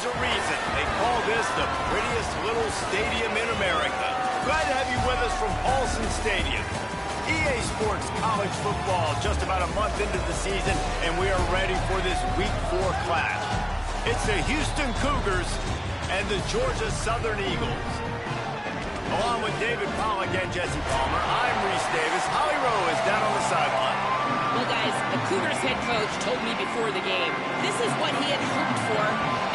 There's a reason they call this the prettiest little stadium in America. Glad to have you with us from Paulson Stadium. EA Sports College Football just about a month into the season, and we are ready for this Week 4 clash. It's the Houston Cougars and the Georgia Southern Eagles. Along with David Pollack and Jesse Palmer, I'm Reese Davis. Holly Rowe is down on the sideline. Well, guys, the Cougars head coach told me before the game, this is what he had hoped for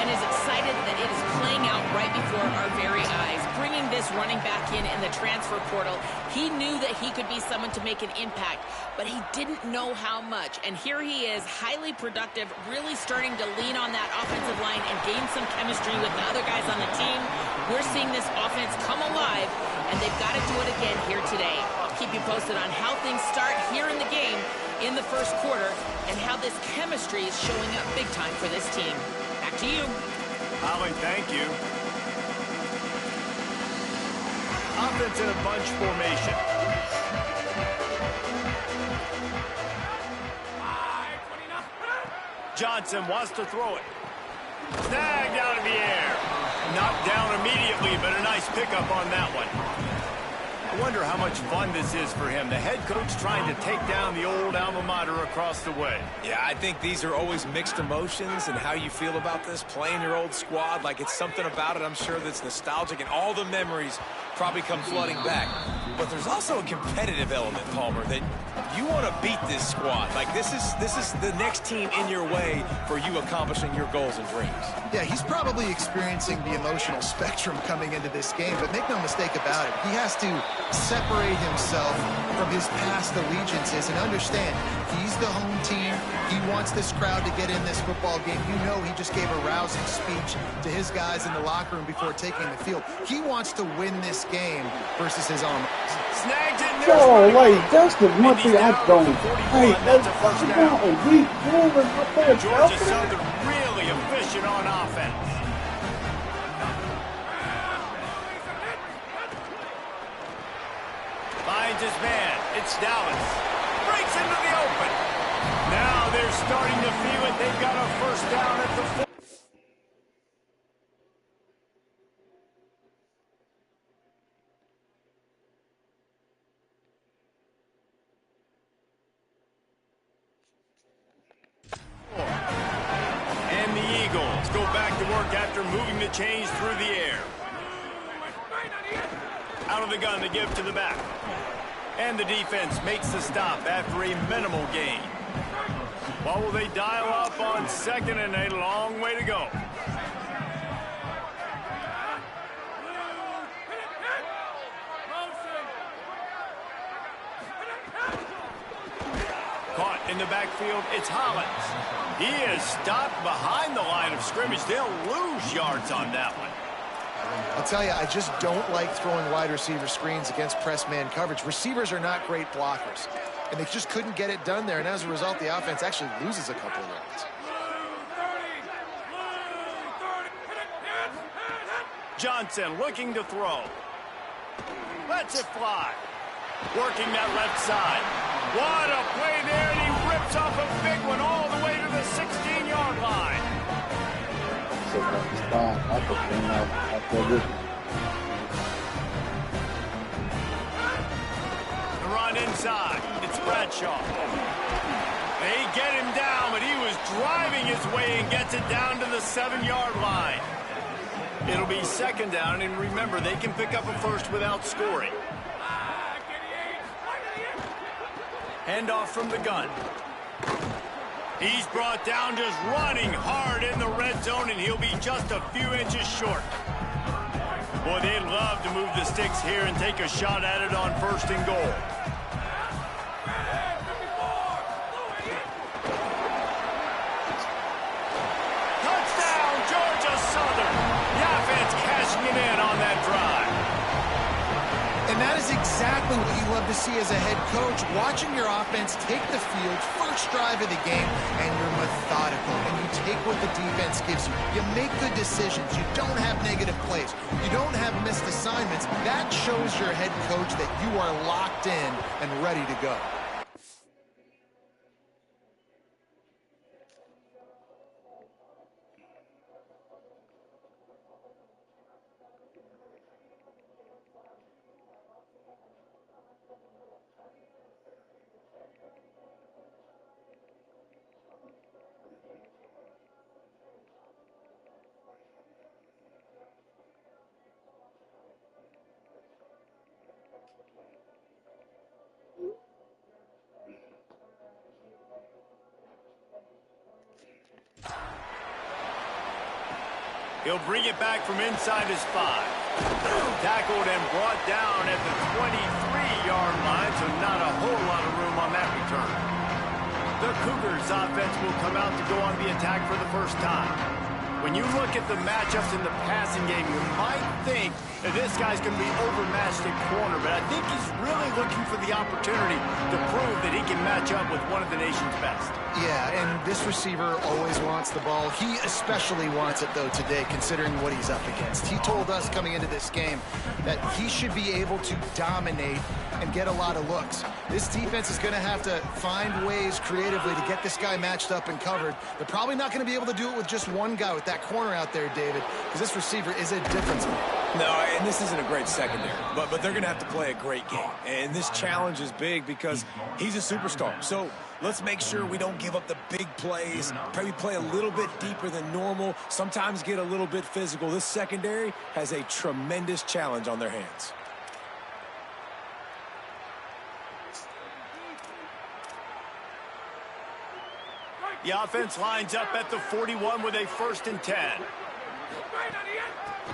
and is excited that it is playing out right before our very eyes. Bringing this running back in the transfer portal, he knew that he could be someone to make an impact, but he didn't know how much. And here he is, highly productive, really starting to lean on that offensive line and gain some chemistry with the other guys on the team. We're seeing this offense come alive, and they've got to do it again here today. I'll keep you posted on how things start here in the game in the first quarter and how this chemistry is showing up big time for this team. Back to you. Holly, thank you. Offense in a bunch formation. Johnson wants to throw it. Snagged out of the air. Knocked down immediately, but a nice pickup on that one. I wonder how much fun this is for him. The head coach trying to take down the old alma mater across the way. Yeah, I think these are always mixed emotions and how you feel about this, playing your old squad. Like, it's something about it, I'm sure, that's nostalgic, and all the memories probably come flooding back. But there's also a competitive element, Palmer, that you want to beat this squad. Like, this is the next team in your way for you accomplishing your goals and dreams. Yeah, he's probably experiencing the emotional spectrum coming into this game, but make no mistake about it, he has to separate himself from his past allegiances and understand he's the home team. He wants this crowd to get in this football game. You know, he just gave a rousing speech to his guys in the locker room before taking the field. He wants to win this game versus his own. Snagged it. Oh, wait, that's the one thing I don't. Hey, that's a first down. Georgia Southern really efficient on offense. Finds his man. It's Dallas. Breaks into the open. Now they're starting to feel it. They've got a first down at the 4. And the Eagles go back to work after moving the chains through the air. Out of the gun to give to the back. And the defense makes the stop after a minimal gain. What will they dial up on second, and a long way to go? Caught in the backfield, it's Hollins. He is stopped behind the line of scrimmage. They'll lose yards on that one. I'll tell you, I just don't like throwing wide receiver screens against press man coverage. Receivers are not great blockers, and they just couldn't get it done there, and as a result, the offense actually loses a couple of yards. Johnson looking to throw. Lets it fly. Working that left side. What a play there, and he rips off a big one all the way to the 16-yard line. The run inside. It's Bradshaw. They get him down, but he was driving his way and gets it down to the 7-yard line. It'll be second down, and remember, they can pick up a first without scoring. Handoff from the gun. He's brought down just running hard in the red zone, and he'll be just a few inches short. Boy, they'd love to move the sticks here and take a shot at it on first and goal. Touchdown, Georgia Southern. The offense cashing it in on that drive. And that is exactly what you love to see as a head coach, watching your offense take the field, first drive of the game, and you're methodical, and you take what the defense gives you. You make good decisions. You don't have negative plays. You don't have missed assignments. That shows your head coach that you are locked in and ready to go. He'll bring it back from inside his 5. Tackled and brought down at the 23-yard line, so not a whole lot of room on that return. The Cougars offense will come out to go on the attack for the first time. When you look at the matchups in the passing game, you might think that this guy's going to be overmatched at corner, but I think he's really looking for the opportunity to prove that he can match up with one of the nation's best. Yeah, and this receiver always wants the ball. He especially wants it, though, today, considering what he's up against. He told us coming into this game that he should be able to dominate and get a lot of looks. This defense is going to have to find ways creatively to get this guy matched up and covered. They're probably not going to be able to do it with just one guy with that corner out there, David, because this receiver is a difference maker. No, and this isn't a great secondary, but they're going to have to play a great game. And this challenge is big because he's a superstar. So let's make sure we don't give up the big plays, probably play a little bit deeper than normal, sometimes get a little bit physical. This secondary has a tremendous challenge on their hands. The offense lines up at the 41 with a 1st and 10.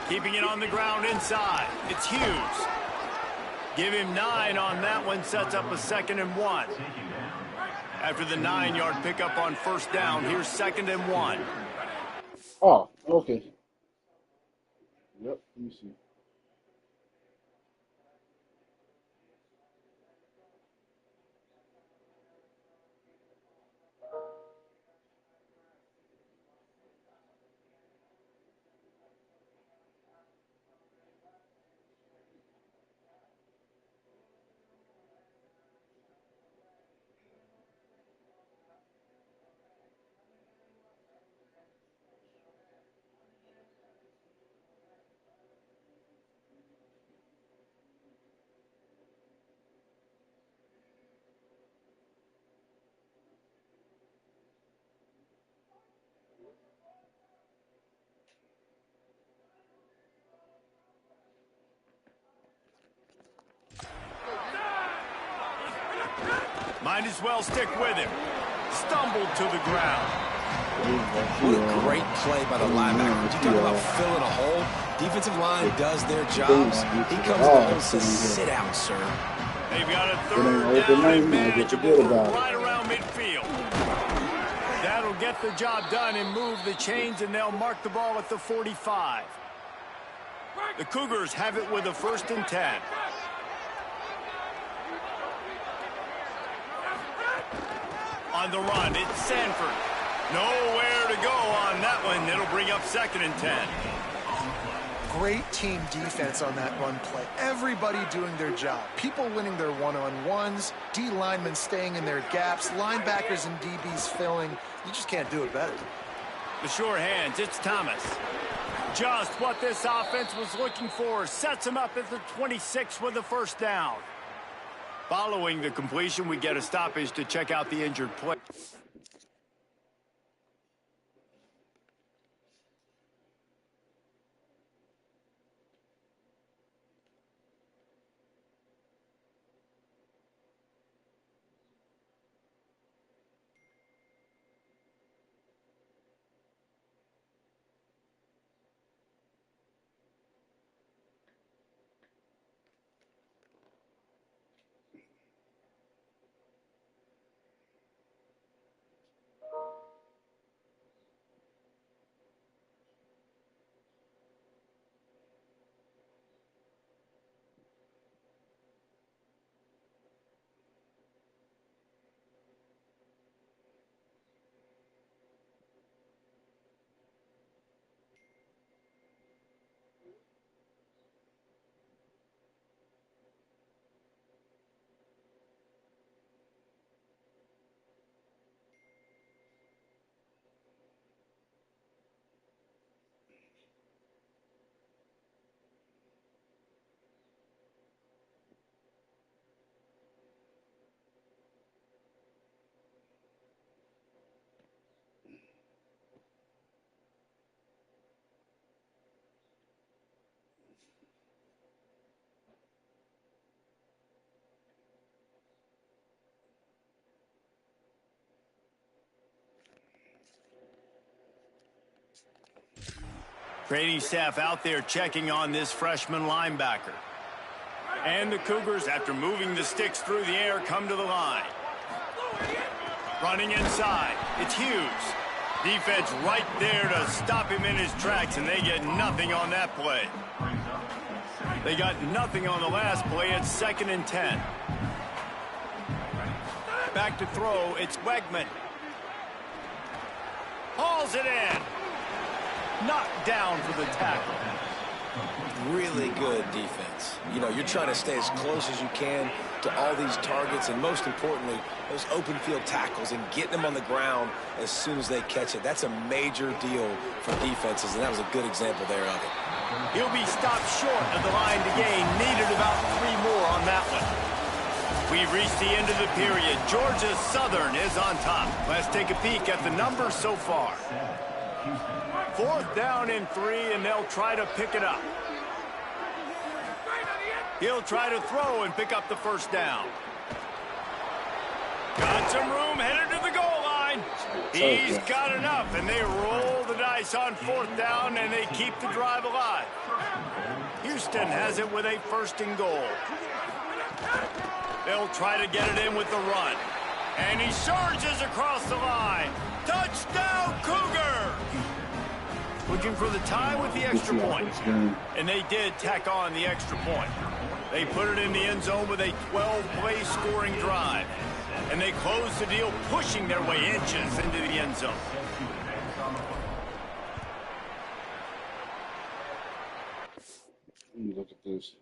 Keeping it on the ground inside. It's Hughes. Give him 9 on that one. Sets up a 2nd and 1. After the 9-yard pickup on 1st down, here's 2nd and 1. Oh, okay. Yep, let me see. Might as well stick with him. Stumbled to the ground. What a great play by the linebacker. You talk about filling a hole. Defensive line does their jobs. He comes to the hole and says, sit out, sir. They've got a 3rd down and manageable right around midfield. That'll get the job done and move the chains, and they'll mark the ball at the 45. The Cougars have it with a 1st and 10. On the run, it's Sanford. Nowhere to go on that one. It'll bring up 2nd and 10. Great team defense on that run play. Everybody doing their job. People winning their one-on-ones, D linemen staying in their gaps, linebackers and DBs filling. You just can't do it better. The sure hands, it's Thomas. Just what this offense was looking for. Sets him up at the 26 with the 1st down. Following the completion, we get a stoppage to check out the injured player. Training staff out there checking on this freshman linebacker. And the Cougars, after moving the sticks through the air, come to the line. Running inside, it's Hughes. Defense right there to stop him in his tracks, and they get nothing on that play. They got nothing on the last play. It's 2nd and 10. Back to throw, it's Wegman. Hauls it in. Knocked down for the tackle. Really good defense. You know, you're trying to stay as close as you can to all these targets, and most importantly, those open field tackles and getting them on the ground as soon as they catch it. That's a major deal for defenses, and that was a good example there of it. He'll be stopped short of the line to gain. Needed about 3 more on that one. We've reached the end of the period. Georgia Southern is on top. Let's take a peek at the numbers so far. 4th down and 3, and they'll try to pick it up. He'll try to throw and pick up the 1st down. Got some room, headed to the goal line. He's got enough, and they roll the dice on 4th down, and they keep the drive alive. Houston has it with a 1st and goal. They'll try to get it in with the run. And he surges across the line. Touchdown, Cougar! Looking for the tie with the extra point. And they did tack on the extra point. They put it in the end zone with a 12-play scoring drive. And they close the deal, pushing their way inches into the end zone. Let me look at this.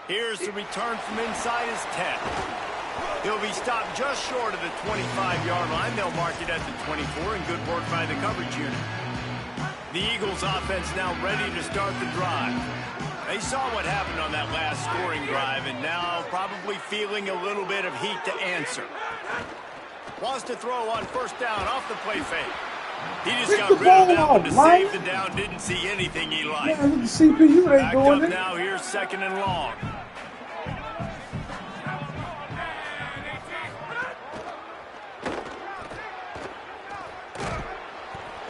Here's the return from inside his 10. He'll be stopped just short of the 25-yard line. They'll mark it at the 24, and good work by the coverage unit. The Eagles offense now ready to start the drive. They saw what happened on that last scoring drive, and now probably feeling a little bit of heat to answer. Wants to throw on 1st down off the play fake. He just got rid of that one to save the down. Didn't see anything he liked. Yeah, the CPU ain't Backed doing up it. now. Here's 2nd and long.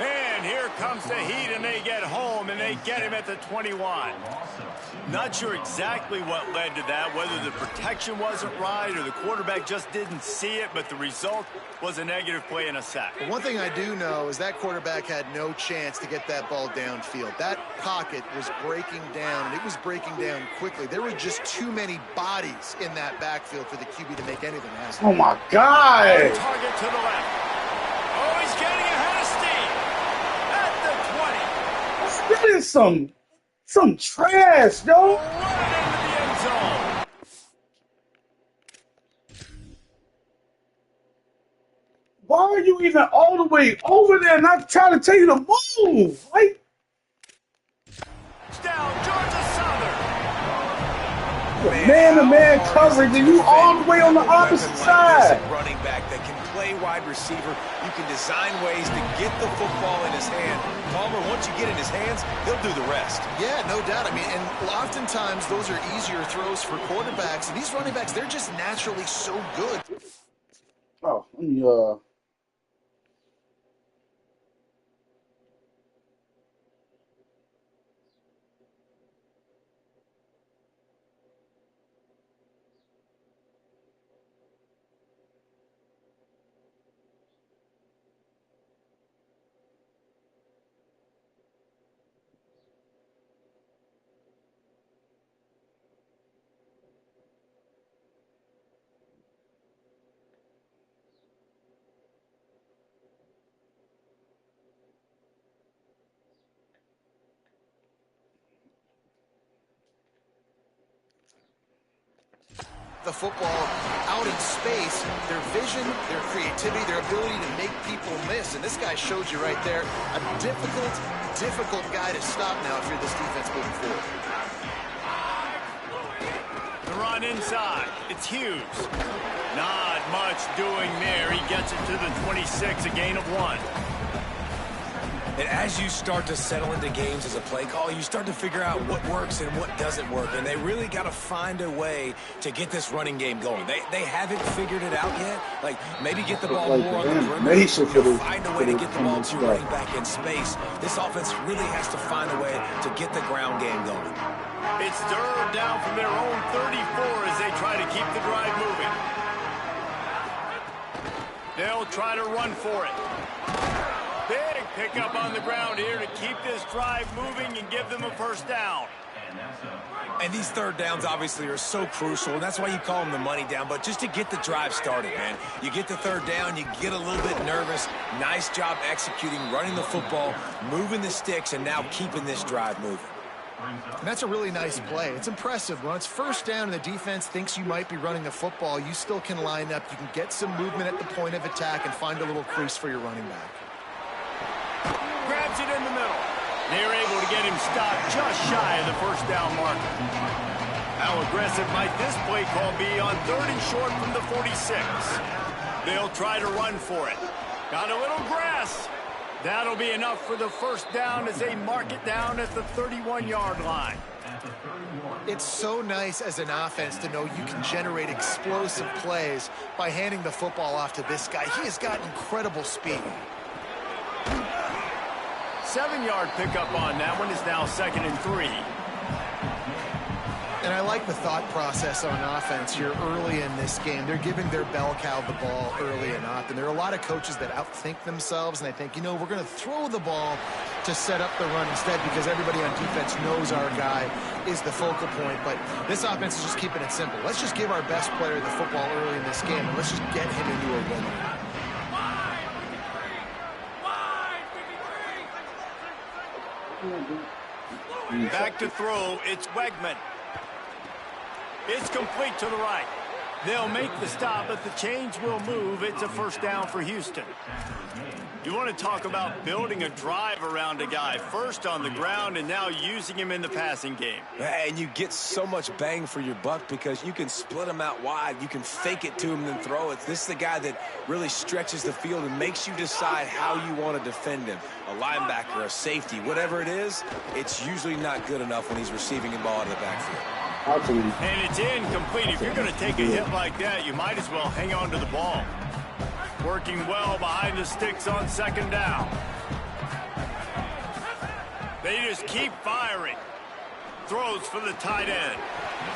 And here comes the heat, and they get home, and they get him at the 21. Not sure exactly what led to that, whether the protection wasn't right or the quarterback just didn't see it, but the result was a negative play and a sack. But one thing I do know is that quarterback had no chance to get that ball downfield. That pocket was breaking down, and it was breaking down quickly. There were just too many bodies in that backfield for the QB to make anything happen. Oh, my God. Target to the left. Oh, he's getting ahead of steam at the 20. That is some trash, yo. Running into the end zone. Why are you even all the way over there and I'm trying to tell you to move? Like, It's down, Georgia Southern. man-to-man coverage, and you all the way on the opposite side. Running back that can play wide receiver. You can design ways to get the football in his hand. Palmer, once you get in his hands, he'll do the rest. Yeah, no doubt. I mean, and oftentimes those are easier throws for quarterbacks. And these running backs, they're just naturally so good. Oh, let me, the football out in space, their vision, their creativity, their ability to make people miss. And this guy showed you right there, a difficult guy to stop now if you're this defense moving forward. The run inside. It's Hughes. Not much doing there. He gets it to the 26, a gain of 1. And as you start to settle into games as a play call, you start to figure out what works and what doesn't work. And they really got to find a way to get this running game going. They haven't figured it out yet. Like, maybe get the ball more on the perimeter. Find a way to get the ball to your running back in space. This offense really has to find a way to get the ground game going. It's third down from their own 34 as they try to keep the drive moving. They'll try to run for it. Big pickup on the ground here to keep this drive moving and give them a first down. And these third downs obviously are so crucial, and that's why you call them the money down. But just to get the drive started, man, you get the third down, you get a little bit nervous. Nice job executing, running the football, moving the sticks, and now keeping this drive moving. And that's a really nice play. It's impressive. When it's first down and the defense thinks you might be running the football, you still can line up. You can get some movement at the point of attack and find a little crease for your running back. Grabs it in the middle. They're able to get him stopped just shy of the first down marker. How aggressive might this play call be on 3rd and short from the 46? They'll try to run for it. Got a little grass. That'll be enough for the first down as they mark it down at the 31-yard line. It's so nice as an offense to know you can generate explosive plays by handing the football off to this guy. He has got incredible speed. 7-yard pickup on that one is now 2nd and 3. And I like the thought process on offense here early in this game. They're giving their bell cow the ball early and often. There are a lot of coaches that outthink themselves, and they think, you know, we're going to throw the ball to set up the run instead because everybody on defense knows our guy is the focal point. But this offense is just keeping it simple. Let's just give our best player the football early in this game, and let's just get him into a rhythm. Back to throw, it's Wegman. It's complete to the right. They'll make the stop, but the chains will move. It's a first down for Houston. You want to talk about building a drive around a guy. First on the ground and now using him in the passing game. And you get so much bang for your buck because you can split him out wide. You can fake it to him and then throw it. This is the guy that really stretches the field and makes you decide how you want to defend him. A linebacker, a safety, whatever it is, it's usually not good enough when he's receiving the ball out of the backfield. And it's incomplete. If you're going to take a hit like that, you might as well hang on to the ball. Working well behind the sticks on 2nd down. They just keep firing. Throws for the tight end.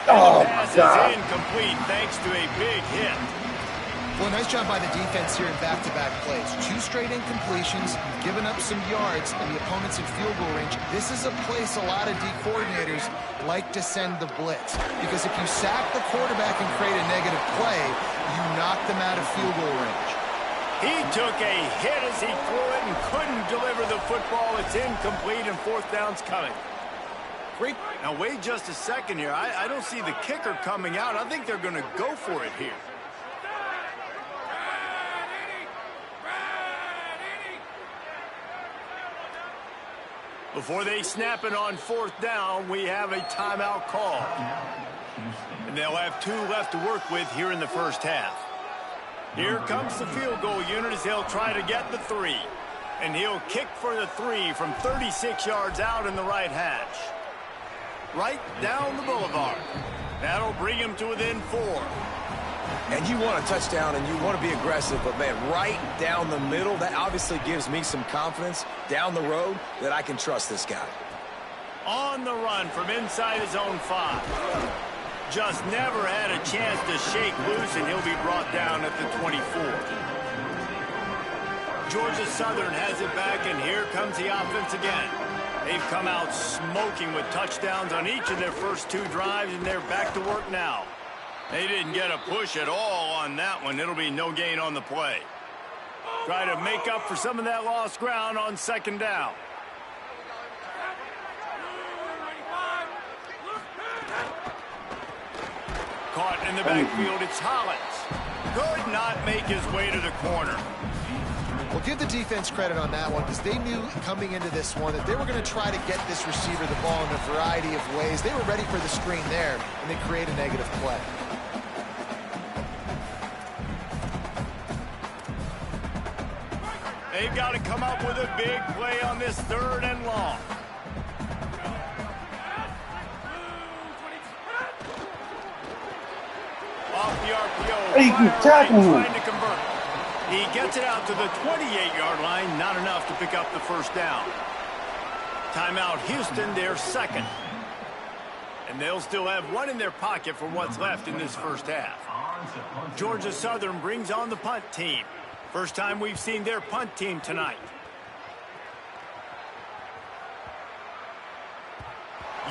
And the pass is incomplete thanks to a big hit. Well, nice job by the defense here in back-to-back plays. 2 straight incompletions, giving up some yards, and the opponent's in field goal range. This is a place a lot of D coordinators like to send the blitz. Because if you sack the quarterback and create a negative play, you knock them out of field goal range. He took a hit as he threw it and couldn't deliver the football. It's incomplete and 4th down's coming. Great. Now, wait just a second here. I don't see the kicker coming out. I think they're going to go for it here. Before they snap it on 4th down, we have a timeout call. And they'll have 2 left to work with here in the first half. Here comes the field goal unit as they'll try to get the 3. And he'll kick for the 3 from 36 yards out in the right hash. Right down the boulevard. That'll bring him to within 4. And you want a touchdown and you want to be aggressive, but man, right down the middle, that obviously gives me some confidence down the road that I can trust this guy. On the run from inside his own 5. Just never had a chance to shake loose, and he'll be brought down at the 24. Georgia Southern has it back, and here comes the offense again. They've come out smoking with touchdowns on each of their first 2 drives, and they're back to work now. They didn't get a push at all on that one. It'll be no gain on the play. Try to make up for some of that lost ground on 2nd down. Caught in the backfield, it's Hollins. Could not make his way to the corner. Well, give the defense credit on that one because they knew coming into this one that they were going to try to get this receiver the ball in a variety of ways. They were ready for the screen there, and they create a negative play. They've got to come up with a big play on this 3rd and long. Off the RPO, trying to convert. He gets it out to the 28-yard line, not enough to pick up the first down. Timeout Houston, their 2nd. And they'll still have one in their pocket for what's left in this first half. Georgia Southern brings on the punt team. First time we've seen their punt team tonight.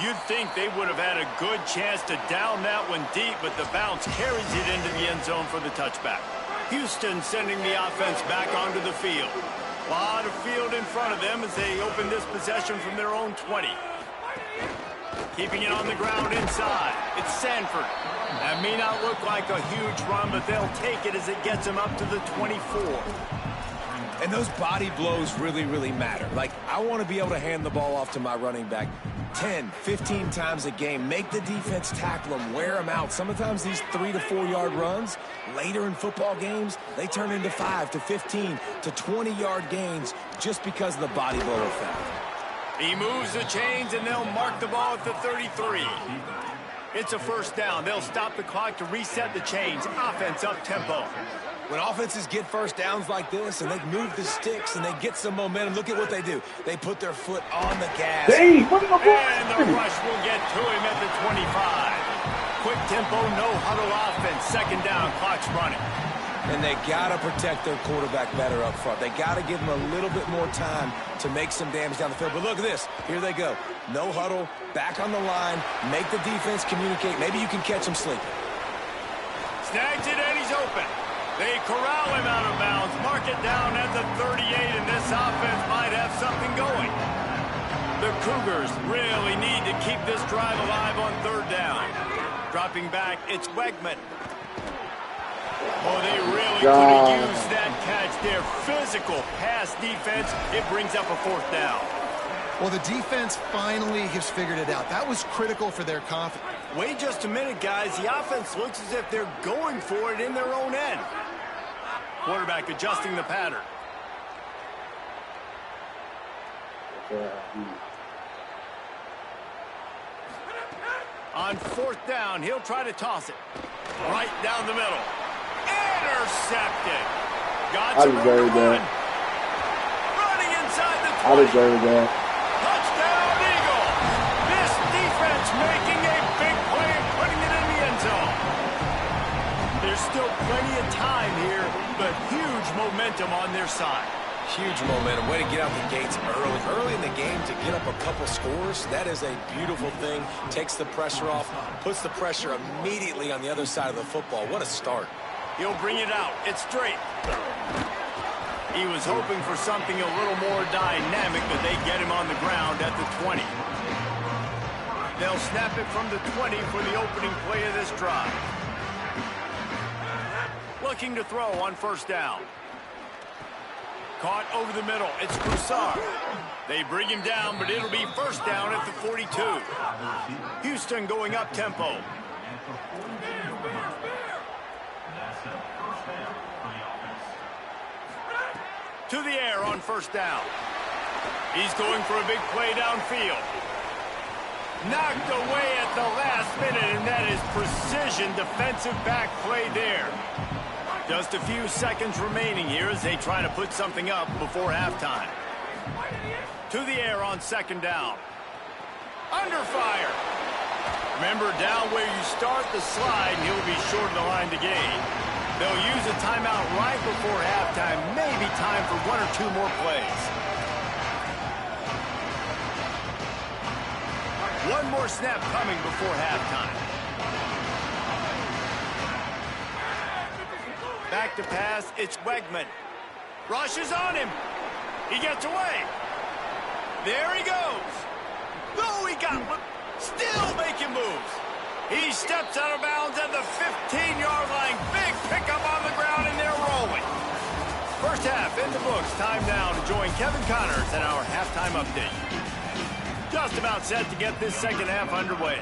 You'd think they would have had a good chance to down that one deep, but the bounce carries it into the end zone for the touchback. Houston sending the offense back onto the field. A lot of field in front of them as they open this possession from their own 20. Keeping it on the ground inside. It's Sanford. That may not look like a huge run, but they'll take it as it gets them up to the 24. And those body blows really, really matter. Like, I want to be able to hand the ball off to my running back 10, 15 times a game. Make the defense tackle them, wear them out. Sometimes these 3 to 4 yard runs, later in football games, they turn into 5 to 15 to 20 yard gains just because of the body blow effect. He moves the chains, and they'll mark the ball at the 33. It's a first down. They'll stop the clock to reset the chains. Offense up tempo. When offenses get first downs like this and they move the sticks and they get some momentum, look at what they do. They put their foot on the gas. And the rush will get to him at the 25. Quick tempo, no huddle offense. 2nd down, clock's running. And they got to protect their quarterback better up front. They got to give him a little bit more time to make some damage down the field. But look at this. Here they go. No huddle, back on the line, make the defense communicate. Maybe you can catch him sleeping. Snags it, and he's open. They corral him out of bounds, mark it down at the 38, and this offense might have something going. The Cougars really need to keep this drive alive on 3rd down. Dropping back, it's Wegman. Oh, they really could have used that catch there. Physical pass defense. It brings up a 4th down. Well, the defense finally has figured it out. That was critical for their confidence. Wait just a minute, guys. The offense looks as if they're going for it in their own end. Quarterback adjusting the pattern. On 4th down, he'll try to toss it. Right down the middle. Intercepted. Got some room to run. Running inside the 20. Touchdown, Eagle. This defense making a big play and putting it in the end zone. There's still plenty of time here, but huge momentum on their side. Huge momentum. Way to get out the gates early. Early in the game to get up a couple scores, that is a beautiful thing. Takes the pressure off, puts the pressure immediately on the other side of the football. What a start. He'll bring it out. It's straight. He was hoping for something a little more dynamic, but they get him on the ground at the 20. They'll snap it from the 20 for the opening play of this drive. Looking to throw on 1st down. Caught over the middle. It's Broussard. They bring him down, but it'll be 1st down at the 42. Houston going up tempo. To the air on 1st down. He's going for a big play downfield. Knocked away at the last minute, and that is precision defensive back play there. Just a few seconds remaining here as they try to put something up before halftime. To the air on 2nd down. Under fire. Remember, down where you start the slide, and he'll be short of the line to gain. They'll use a timeout right before halftime. Maybe time for 1 or 2 more plays. One more snap coming before halftime. Back to pass, it's Wegman. Rush is on him. He gets away. There he goes. Oh, he got him. Still making moves. He steps out of bounds at the 15-yard line. Big pickup on the ground, and they're rolling. First half in the books. Time now to join Kevin Connors in our halftime update. Just about set to get this second half underway.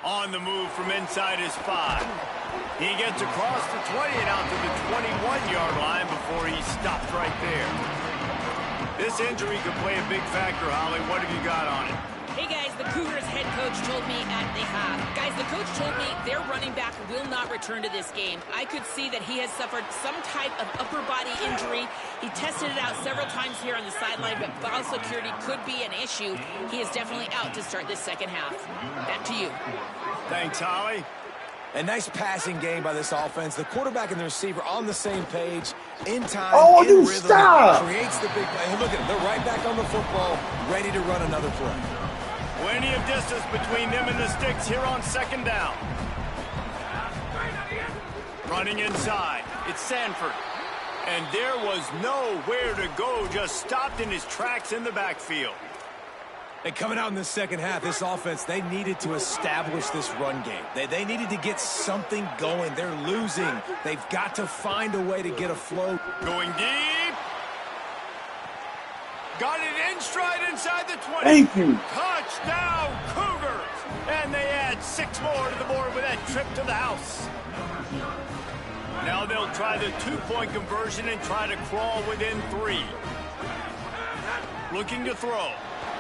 On the move from inside his 5. He gets across the 20 and out to the 21-yard line before he stops right there. This injury could play a big factor, Holly. What have you got on it? Hey, guys, the Cougars head coach told me at the half. Guys, the coach told me their running back will not return to this game. I could see that he has suffered some type of upper body injury. He tested it out several times here on the sideline, but ball security could be an issue. He is definitely out to start this second half. Back to you. Thanks, Holly. A nice passing game by this offense. The quarterback and the receiver on the same page, in time, Oh, in you rhythm, stop! creates the big play. And look at them. They're right back on the football, ready to run another play. Plenty of distance between them and the sticks here on second down. Running inside, it's Sanford. And there was nowhere to go, just stopped in his tracks in the backfield. And coming out in the second half, this offense, they needed to establish this run game. They needed to get something going. They're losing. They've got to find a way to get a flow. Going deep. Got it in stride inside the 20. Thank you. Touchdown, Cougars. And they add 6 more to the board with that trip to the house. Now they'll try the 2-point conversion and try to crawl within 3. Looking to throw.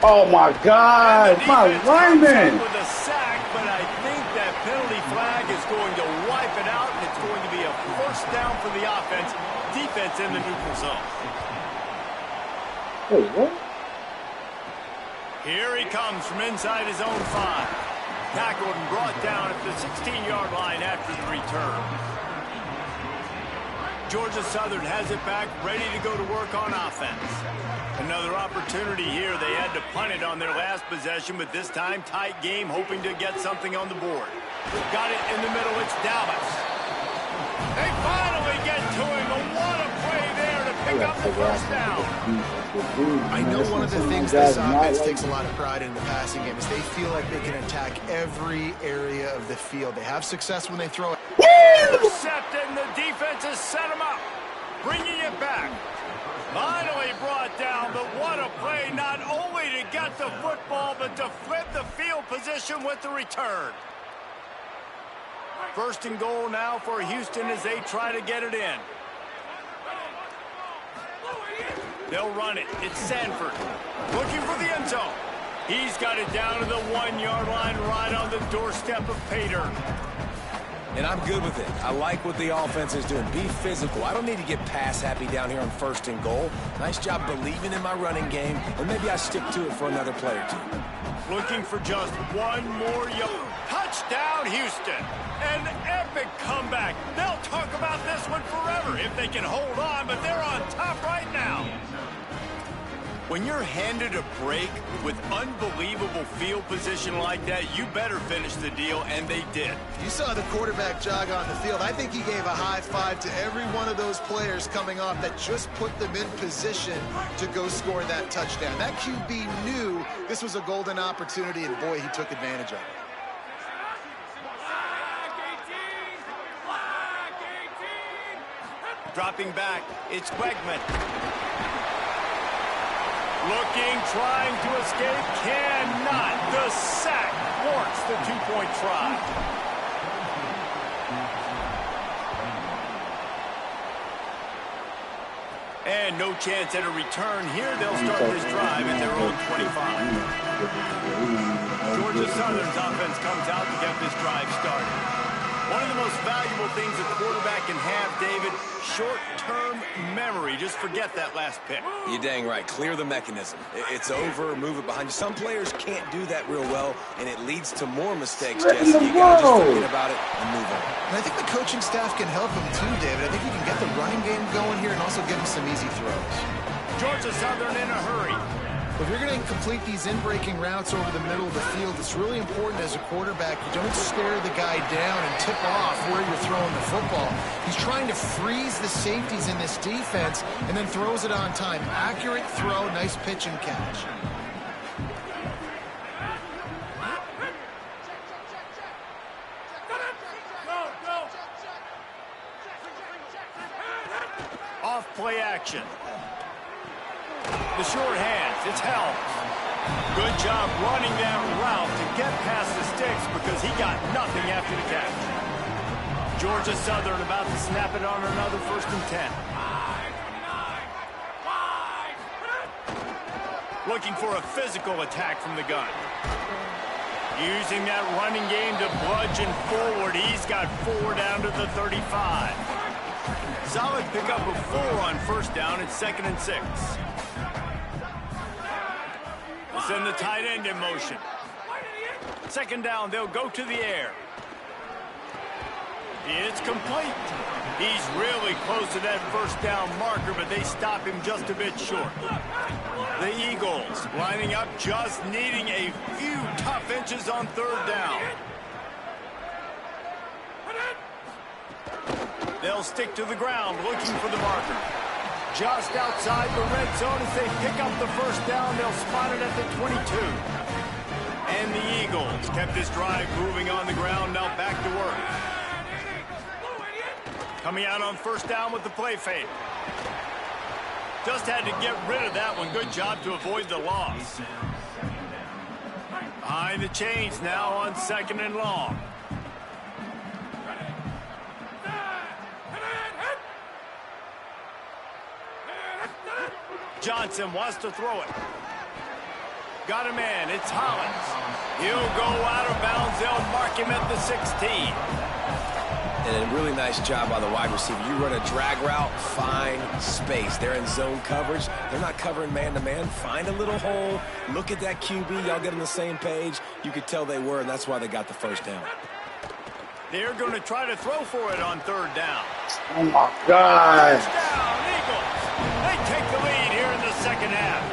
Oh, my God. My lineman. With a sack, but I think that penalty flag is going to wipe it out, and it's going to be a first down for the offense. Defense in the neutral zone. Wait, what? Here he comes from inside his own 5. Tackled and brought down at the 16-yard line after the return. Georgia Southern has it back, ready to go to work on offense. Another opportunity here. They had to punt it on their last possession, but this time tight game, hoping to get something on the board. Got it in the middle. It's Dallas. They finally get to him. A what a play there to pick up the first down. I know one of the things this offense takes a lot of pride in the passing game is they feel like they can attack every area of the field. They have success when they throw it. Intercepted, and the defense has set him up. Bringing it back. Finally brought down, but what a play, not only to get the football, but to flip the field position with the return. First and goal now for Houston as they try to get it in. They'll run it. It's Sanford looking for the end zone. He's got it down to the 1-yard line right on the doorstep of Pater. And I'm good with it. I like what the offense is doing. Be physical. I don't need to get pass happy down here on first and goal. Nice job believing in my running game, and maybe I stick to it for another play or two. Looking for just one more yard. Touchdown, Houston. An epic comeback. They'll talk about this one forever if they can hold on, but they're on top right now. When you're handed a break with unbelievable field position like that, you better finish the deal, and they did. You saw the quarterback jog on the field. I think he gave a high five to every one of those players coming off that just put them in position to go score that touchdown. That QB knew this was a golden opportunity, and boy, he took advantage of it. Dropping back, it's Wegman. Looking, trying to escape, cannot. The sack warrants the 2-point try. And no chance at a return here. They'll start this drive at their own 25. Georgia Southern's offense comes out to get this drive started. One of the most valuable things a quarterback can have, David, short-term memory. Just forget that last pick. You're dang right. Clear the mechanism. It's over, move it behind you. Some players can't do that real well, and it leads to more mistakes, Jesse. You got to just forget about it and move on. And I think the coaching staff can help him too, David. I think he can get the running game going here and also get him some easy throws. Georgia Southern in a hurry. If you're going to complete these in-breaking routes over the middle of the field, it's really important as a quarterback you don't stare the guy down and tip off where you're throwing the football. He's trying to freeze the safeties in this defense and then throws it on time. Accurate throw, nice pitch and catch. off play action. The short hands, it's Helms. Good job running that route to get past the sticks because he got nothing after the catch. Georgia Southern about to snap it on another 1st and 10. Looking for a physical attack from the gun. Using that running game to bludgeon forward. He's got 4 down to the 35. Solid pickup of 4 on 1st down. It's 2nd and 6. They send the tight end in motion. 2nd down, they'll go to the air. It's complete. He's really close to that 1st down marker, but they stop him just a bit short. The Eagles lining up, just needing a few tough inches on 3rd down. They'll stick to the ground, looking for the marker. Just outside the red zone as they pick up the 1st down. They'll spot it at the 22. And the Eagles kept this drive moving on the ground, now back to work. Coming out on 1st down with the play fake. Just had to get rid of that one. Good job to avoid the loss. Behind the chains now on 2nd and long. Johnson wants to throw it. Got a man. It's Hollins. He'll go out of bounds. They'll mark him at the 16. And a really nice job by the wide receiver. You run a drag route, find space. They're in zone coverage. They're not covering man-to-man. Find a little hole. Look at that QB. Y'all get on the same page. You could tell they were, and that's why they got the 1st down. They're going to try to throw for it on 3rd down. Oh, my God. Touchdown, Eagles. They take the lead here in the 2nd half.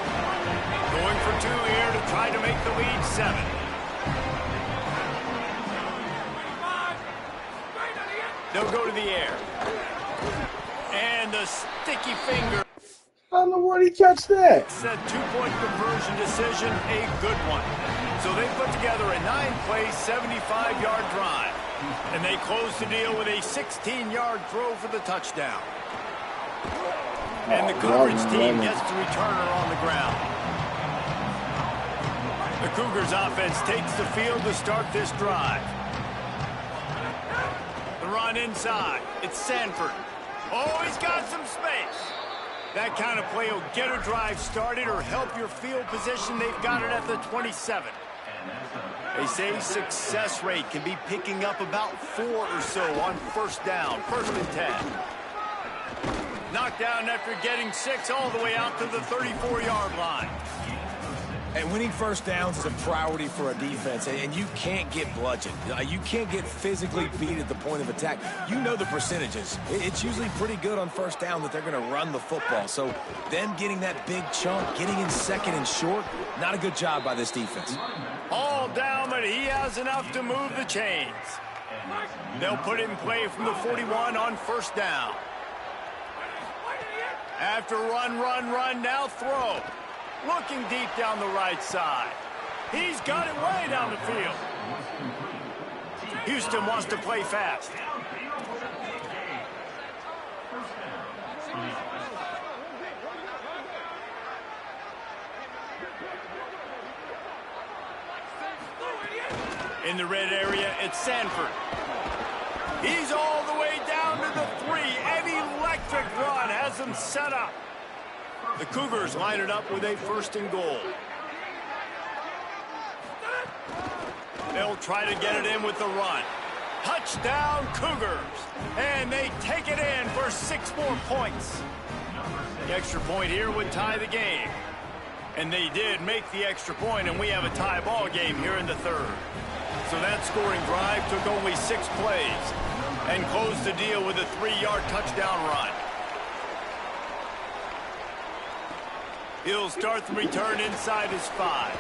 Going for 2 here to try to make the lead 7. They'll go to the air. And the sticky finger. I don't know where he catch that. That 2-point conversion decision, a good one. So they put together a 9-play, 75-yard drive. And they close the deal with a 16-yard throw for the touchdown. And the coverage team gets the returner on the ground. The Cougars offense takes the field to start this drive. The run inside. It's Sanford. Oh, he's got some space. That kind of play will get a drive started or help your field position. They've got it at the 27. They say success rate can be picking up about 4 or so on 1st down, 1st and 10. Knocked down after getting 6 all the way out to the 34-yard line. And winning 1st downs is a priority for a defense, and you can't get bludgeoned. You can't get physically beat at the point of attack. You know the percentages. It's usually pretty good on 1st down that they're going to run the football. So them getting that big chunk, getting in 2nd and short, not a good job by this defense. All down, but he has enough to move the chains. They'll put it in play from the 41 on 1st down. After run, now throw. Looking deep down the right side. He's got it way down the field. Houston wants to play fast. In the red area, it's Sanford. He's all the way down to the 3. An electric run has him set up. The Cougars line it up with a 1st and goal. They'll try to get it in with the run. Touchdown, Cougars. And they take it in for 6 more points. The extra point here would tie the game. And they did make the extra point, and we have a tie ball game here in the 3rd. So that scoring drive took only 6 plays and closed the deal with a 3-yard touchdown run. He'll start the return inside his 5.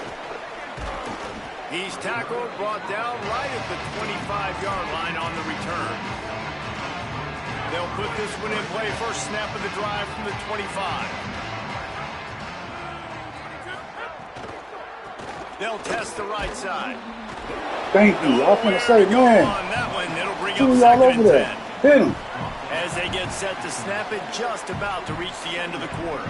He's tackled, brought down right at the 25-yard line on the return. They'll put this one in play. First snap of the drive from the 25. They'll test the right side. Thank you. I was going to say, man, On that one, it'll bring two up y'all 2nd over and there. 10. Hit him. as they get set to snap it, just about to reach the end of the quarter.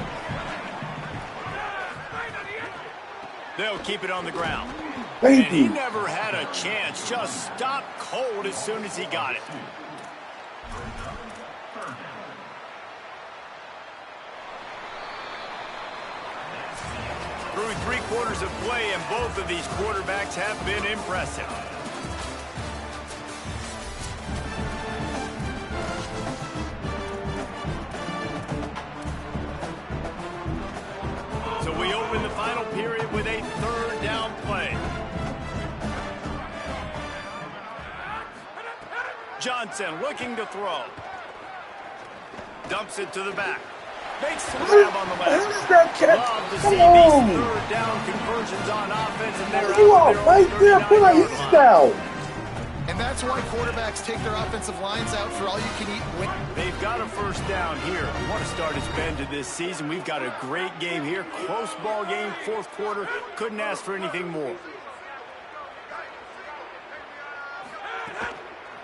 They'll keep it on the ground. And he never had a chance. Just stopped cold as soon as he got it. Through 3 quarters of play, and both of these quarterbacks have been impressive. So we open the final period with a 3rd down play. Johnson looking to throw. Dumps it to the back. Makes the grab on the left. Love to see these 3rd down conversions on offense, and they're out right there. Put a hit down. And that's why quarterbacks take their offensive lines out for all you can eat and win. They've got a 1st down here. We want to start as Ben to this season. We've got a great game here. Close ball game, 4th quarter. Couldn't ask for anything more.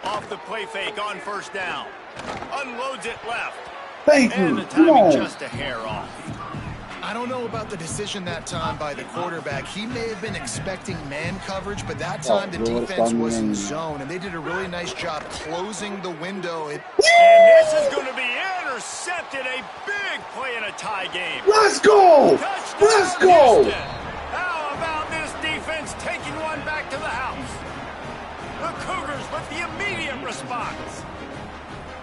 Off the play fake on 1st down. Unloads it left. Thank you. And the timing just a hair off. I don't know about the decision that time by the quarterback. He may have been expecting man coverage, but that time the defense was in zone, and they did a really nice job closing the window. And this is going to be intercepted. A big play in a tie game. Let's go. Touchdown, Let's go. Houston. How about this defense taking one back to the house? The Cougars with the immediate response.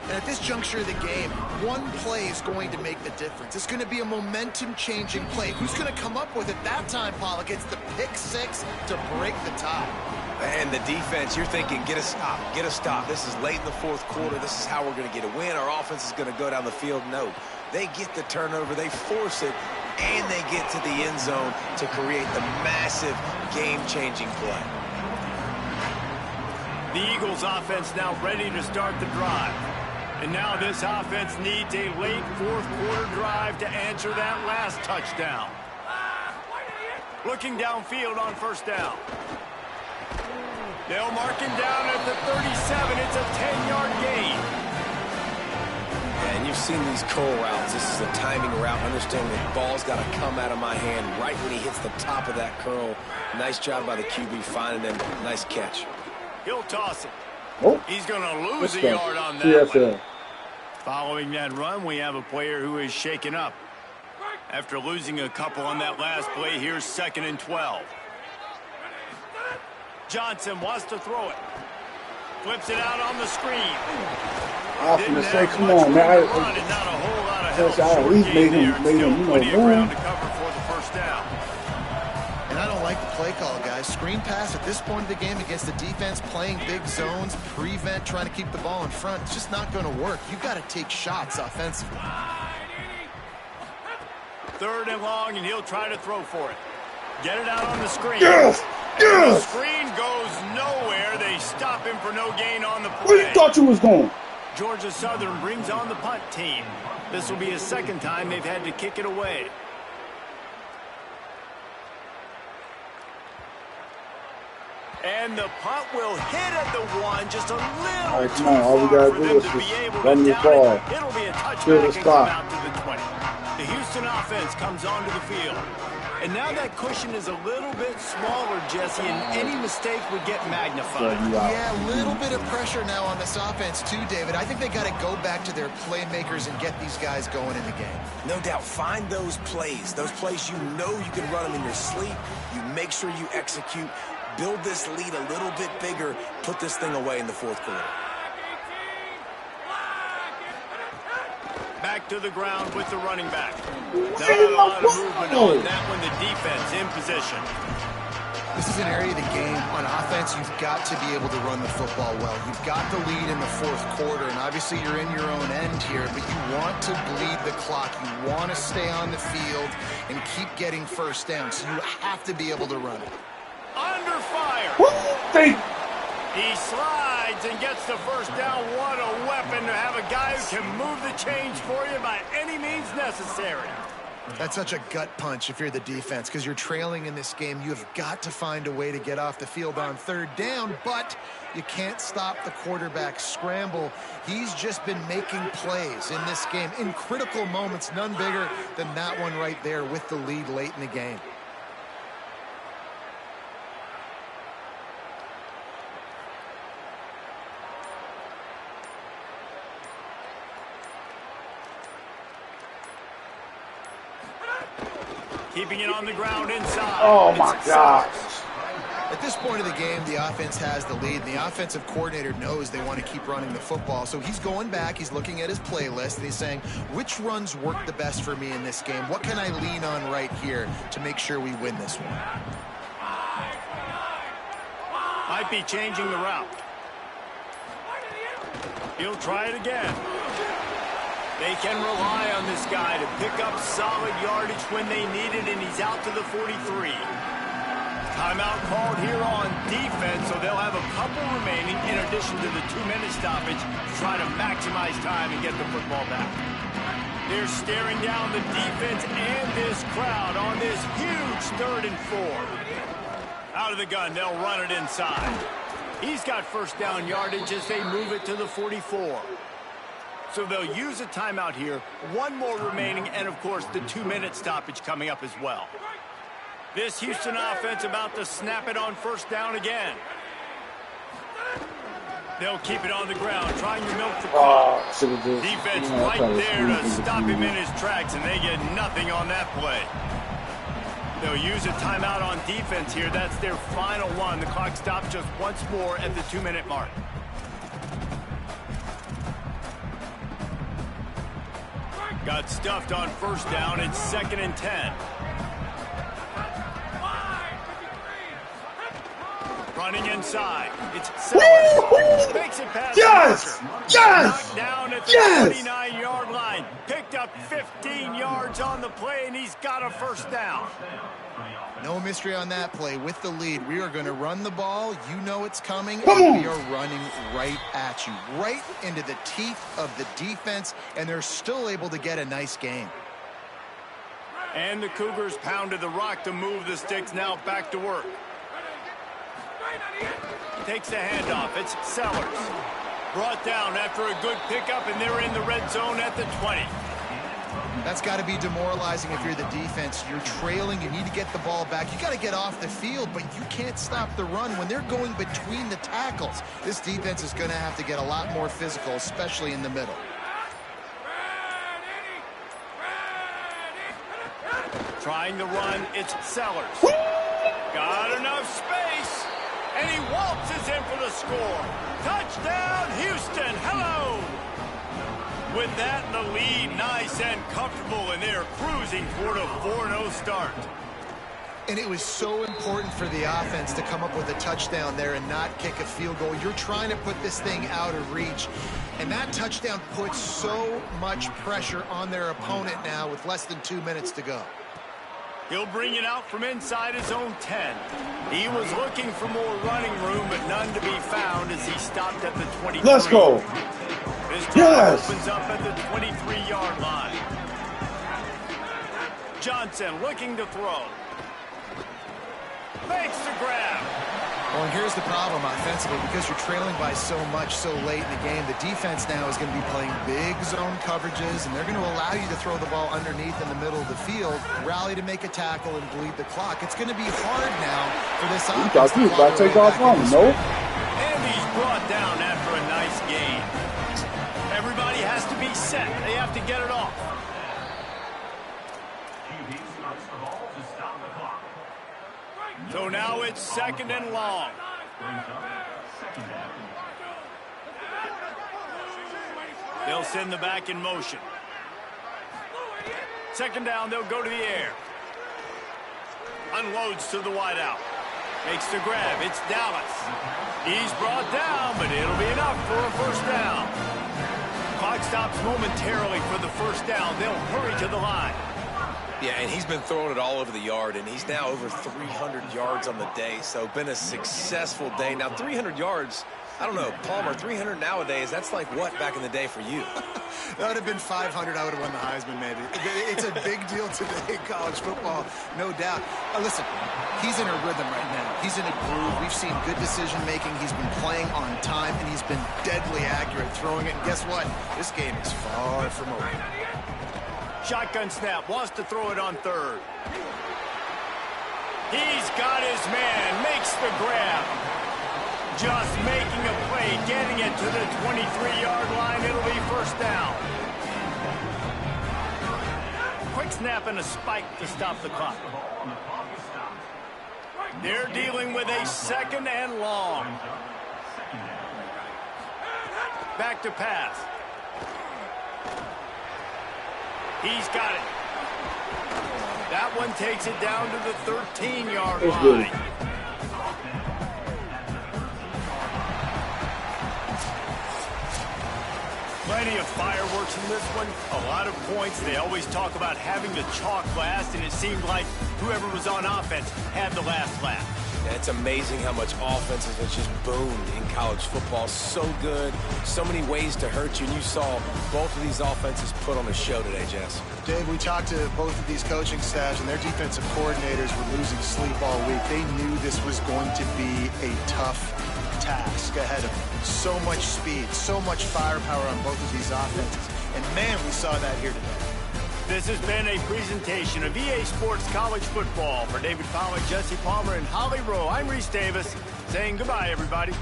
And at this juncture of the game, one play is going to make the difference. It's going to be a momentum-changing play. Who's going to come up with it that time, Pollock? It's the pick 6 to break the tie. And the defense, you're thinking, get a stop, get a stop. This is late in the 4th quarter. This is how we're going to get a win. Our offense is going to go down the field. No, they get the turnover, they force it, and they get to the end zone to create the massive game-changing play. The Eagles offense now ready to start the drive. And now this offense needs a late 4th quarter drive to answer that last touchdown. Looking downfield on 1st down. They'll mark him down at the 37. It's a 10-yard gain. And you've seen these curl routes. This is a timing route. Understanding the ball's got to come out of my hand right when he hits the top of that curl. Nice job by the QB finding him. Nice catch. He'll toss it. Oh. He's going to lose a yard on that one. Following that run, we have a player who is shaken up. After losing a couple on that last play, here's 2nd and 12. Johnson wants to throw it. Flips it out on the screen. I was going to say, come on, man. Not a whole lot of help. At least made him, Plenty of ground to cover for the 1st down. And I don't like the play call, guys. Screen pass at this point of the game against the defense playing big zones, prevent, trying to keep the ball in front. It's just not going to work. You've got to take shots offensively. 3rd and long, and he'll try to throw for it. Get it out on the screen. Yes! Yes! The screen goes nowhere. They stop him for no gain on the play. Where you thought you was going? Georgia Southern brings on the punt team. This will be his 2nd time they've had to kick it away. And the punt will hit at the 1, just a little too far for them to be able to down it. It'll be a touchback and come out to the 20. The Houston offense comes onto the field. And now that cushion is a little bit smaller, Jesse, and any mistake would get magnified. Yeah, a little bit of pressure now on this offense too, David. I think they got to go back to their playmakers and get these guys going in the game. No doubt, find those plays you know you can run them in your sleep. You make sure you execute. Build this lead a little bit bigger. Put this thing away in the 4th quarter. Back to the ground with the running back. Not a lot of movement on that one. The defense in position. This is an area of the game on offense you've got to be able to run the football well. You've got the lead in the 4th quarter, and obviously you're in your own end here, but you want to bleed the clock. You want to stay on the field and keep getting 1st down, so you have to be able to run it. Under fire. He slides and gets the 1st down. What a weapon to have a guy who can move the chains for you by any means necessary. That's such a gut punch if you're the defense, because you're trailing in this game. You have got to find a way to get off the field on third down, but you can't stop the quarterback scramble. He's just been making plays in this game in critical moments, none bigger than that one right there with the lead late in the game. Keeping it on the ground inside. Oh, my gosh. At this point of the game, the offense has the lead. The offensive coordinator knows they want to keep running the football. So he's going back, he's looking at his playlist, and he's saying, which runs work the best for me in this game? What can I lean on right here to make sure we win this one? Might be changing the route. He'll try it again. They can rely on this guy to pick up solid yardage when they need it, and he's out to the 43. Timeout called here on defense, so they'll have a couple remaining in addition to the 2-minute stoppage to try to maximize time and get the football back. They're staring down the defense and this crowd on this huge 3rd and 4. Out of the gun, they'll run it inside. He's got first down yardage as they move it to the 44. So they'll use a timeout here, one more remaining, and of course the 2-minute stoppage coming up as well. This Houston offense about to snap it on first down again. They'll keep it on the ground, trying to milk the clock. Defense right there to stop him in his tracks, and they get nothing on that play. They'll use a timeout on defense here. That's their final one. The clock stops just once more at the 2-minute mark. Got stuffed on first down. It's 2nd and 10. Running inside. It's Sellers. Makes it past Yes! Yes! Knocked down at the 29-yard line. Picked up 15 yards on the play, and he's got a first down. No mystery on that play. With the lead, we are going to run the ball. You know it's coming, Come and on. we are running right at you, right into the teeth of the defense, and they're still able to get a nice game. And the Cougars pounded the rock to move the sticks. Now back to work. Takes the handoff. It's Sellers. Brought down after a good pickup, and they're in the red zone at the 20. That's got to be demoralizing if you're the defense. You're trailing. You need to get the ball back. You got to get off the field, but you can't stop the run when they're going between the tackles. This defense is going to have to get a lot more physical, especially in the middle. Trying to run, it's Sellers. Got enough space, and he waltzes in for the score. Touchdown, Houston. Hello. With that in the lead, nice and comfortable, and they're cruising toward a 4-0 start. And it was so important for the offense to come up with a touchdown there and not kick a field goal. You're trying to put this thing out of reach, and that touchdown puts so much pressure on their opponent now with less than 2 minutes to go. He'll bring it out from inside his own 10. He was looking for more running room, but none to be found as he stopped at the 23. Let's go. This time opens up at the 23-yard line. Johnson looking to throw. Makes the grab. Well, and here's the problem offensively. Because you're trailing by so much so late in the game, the defense now is going to be playing big zone coverages, and they're going to allow you to throw the ball underneath in the middle of the field, rally to make a tackle, and bleed the clock. It's going to be hard now for this offense to claw their way back in this game. And he's brought down after a nice gain. Everybody has to be set. They have to get it off. So now it's 2nd and long. They'll send the back in motion. 2nd down, they'll go to the air. Unloads to the wideout. Makes the grab. It's Dallas. He's brought down, but it'll be enough for a first down. Clock stops momentarily for the first down. They'll hurry to the line. Yeah, and he's been throwing it all over the yard, and he's now over 300 yards on the day, so been a successful day. Now, 300 yards I don't know, Palmer, 300 nowadays, that's like what back in the day for you? That would have been 500. I would have won the Heisman, maybe. It's a big deal today in college football, no doubt. Listen, he's in a rhythm right now. He's in a groove. We've seen good decision-making. He's been playing on time, and he's been deadly accurate throwing it. And guess what? This game is far from over. Shotgun snap, wants to throw it on third. He's got his man, makes the grab. Just making a play, getting it to the 23-yard line. It'll be first down. Quick snap and a spike to stop the clock. They're dealing with a second and long. Back to pass. He's got it. That one takes it down to the 13-yard line. Plenty of fireworks in this one. A lot of points. They always talk about having the chalk last, and it seemed like whoever was on offense had the last laugh. Yeah, it's amazing how much offense has just boomed in college football. So good, so many ways to hurt you, and you saw both of these offenses put on a show today, Jess. Dave, we talked to both of these coaching staffs, and their defensive coordinators were losing sleep all week. They knew this was going to be a tough task ahead of them. So much speed, so much firepower on both of these offenses. And man, we saw that here today. This has been a presentation of EA Sports College Football. For David Pollack, Jesse Palmer, and Holly Rowe, I'm Reese Davis, saying goodbye, everybody.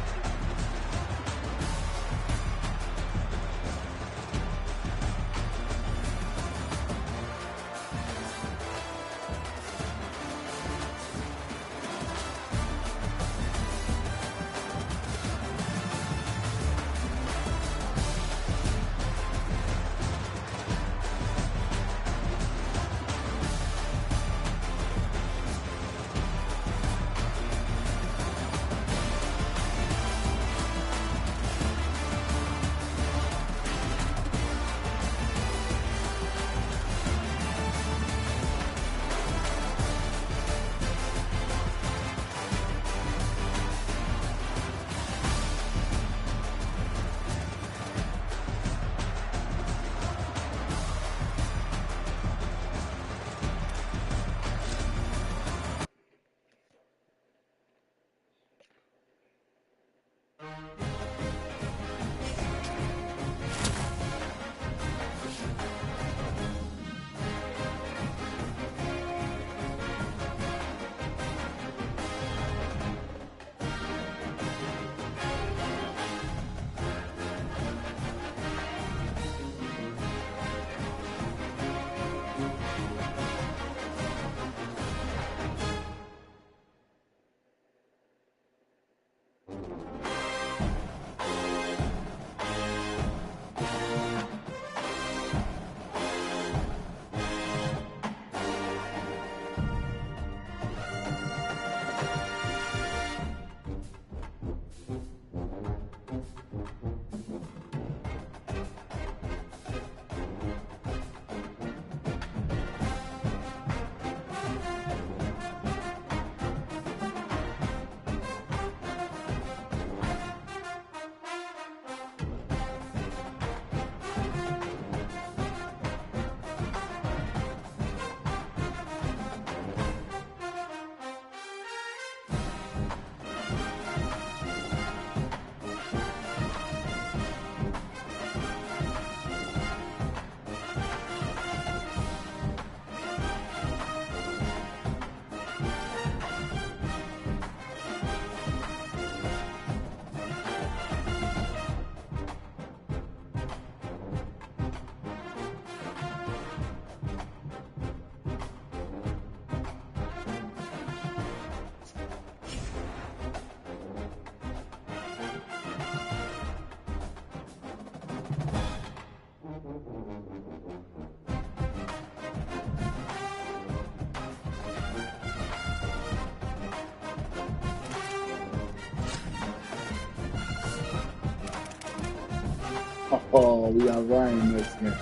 Oh, we got Ryan next game.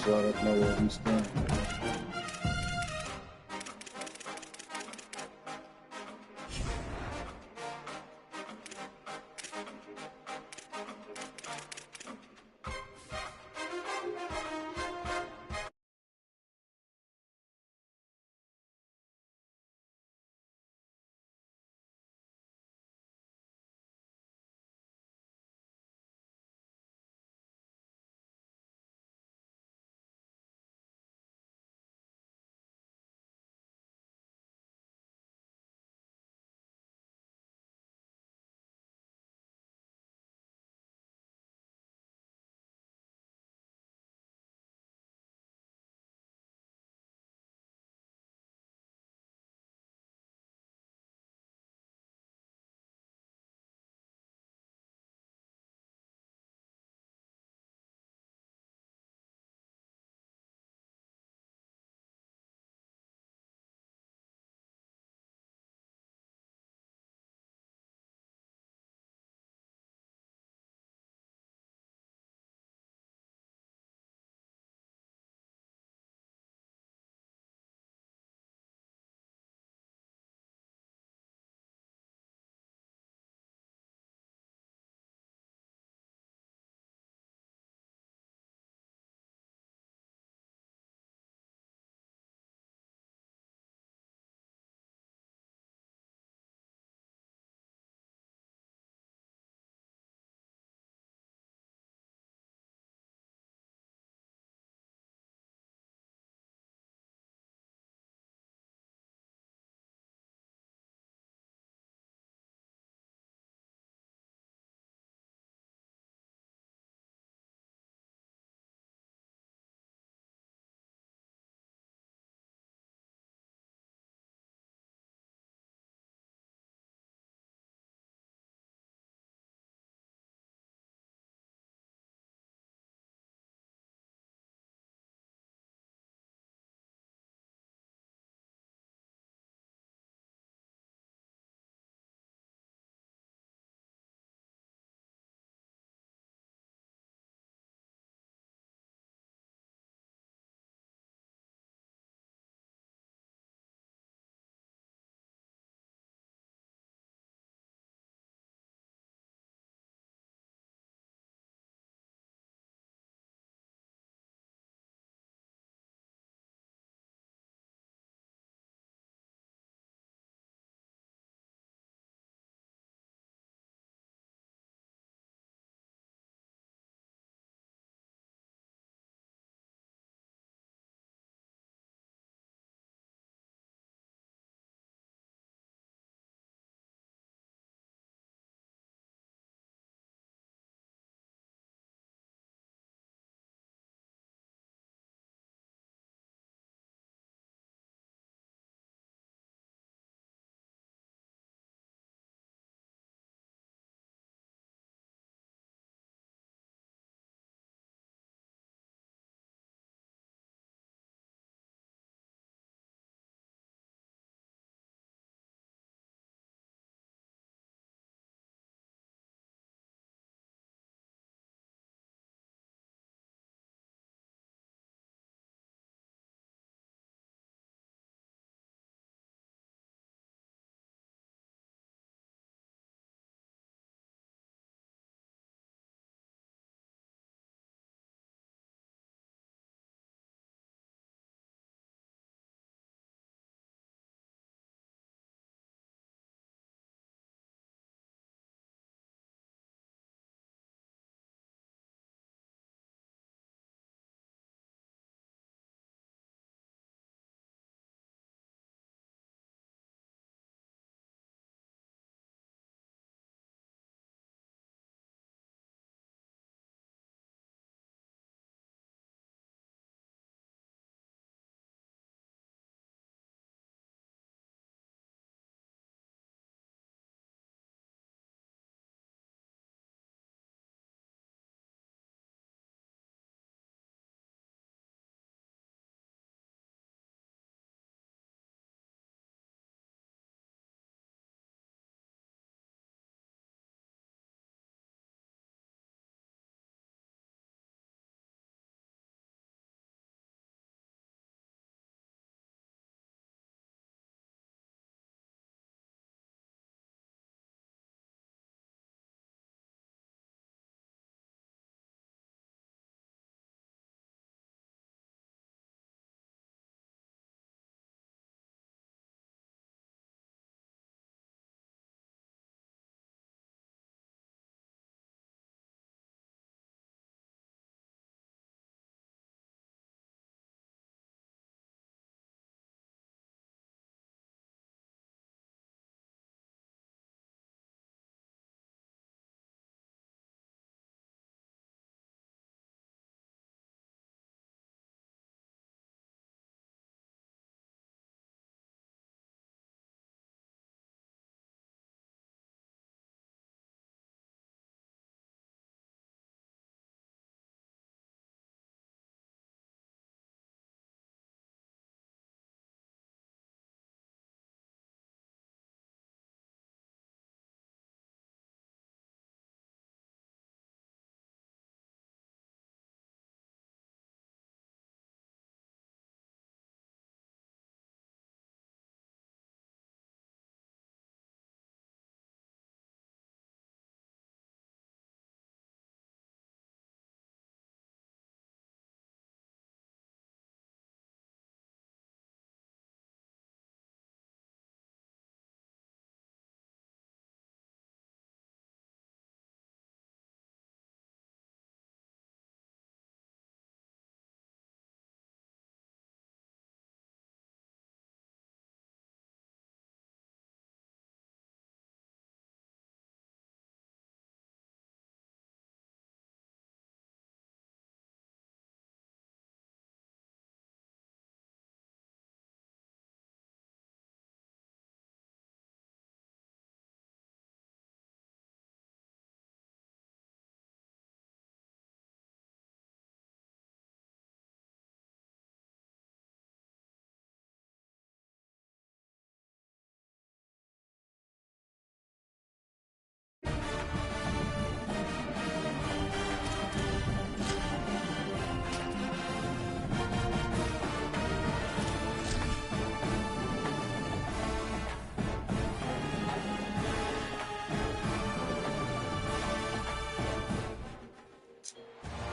So let us know where we stand.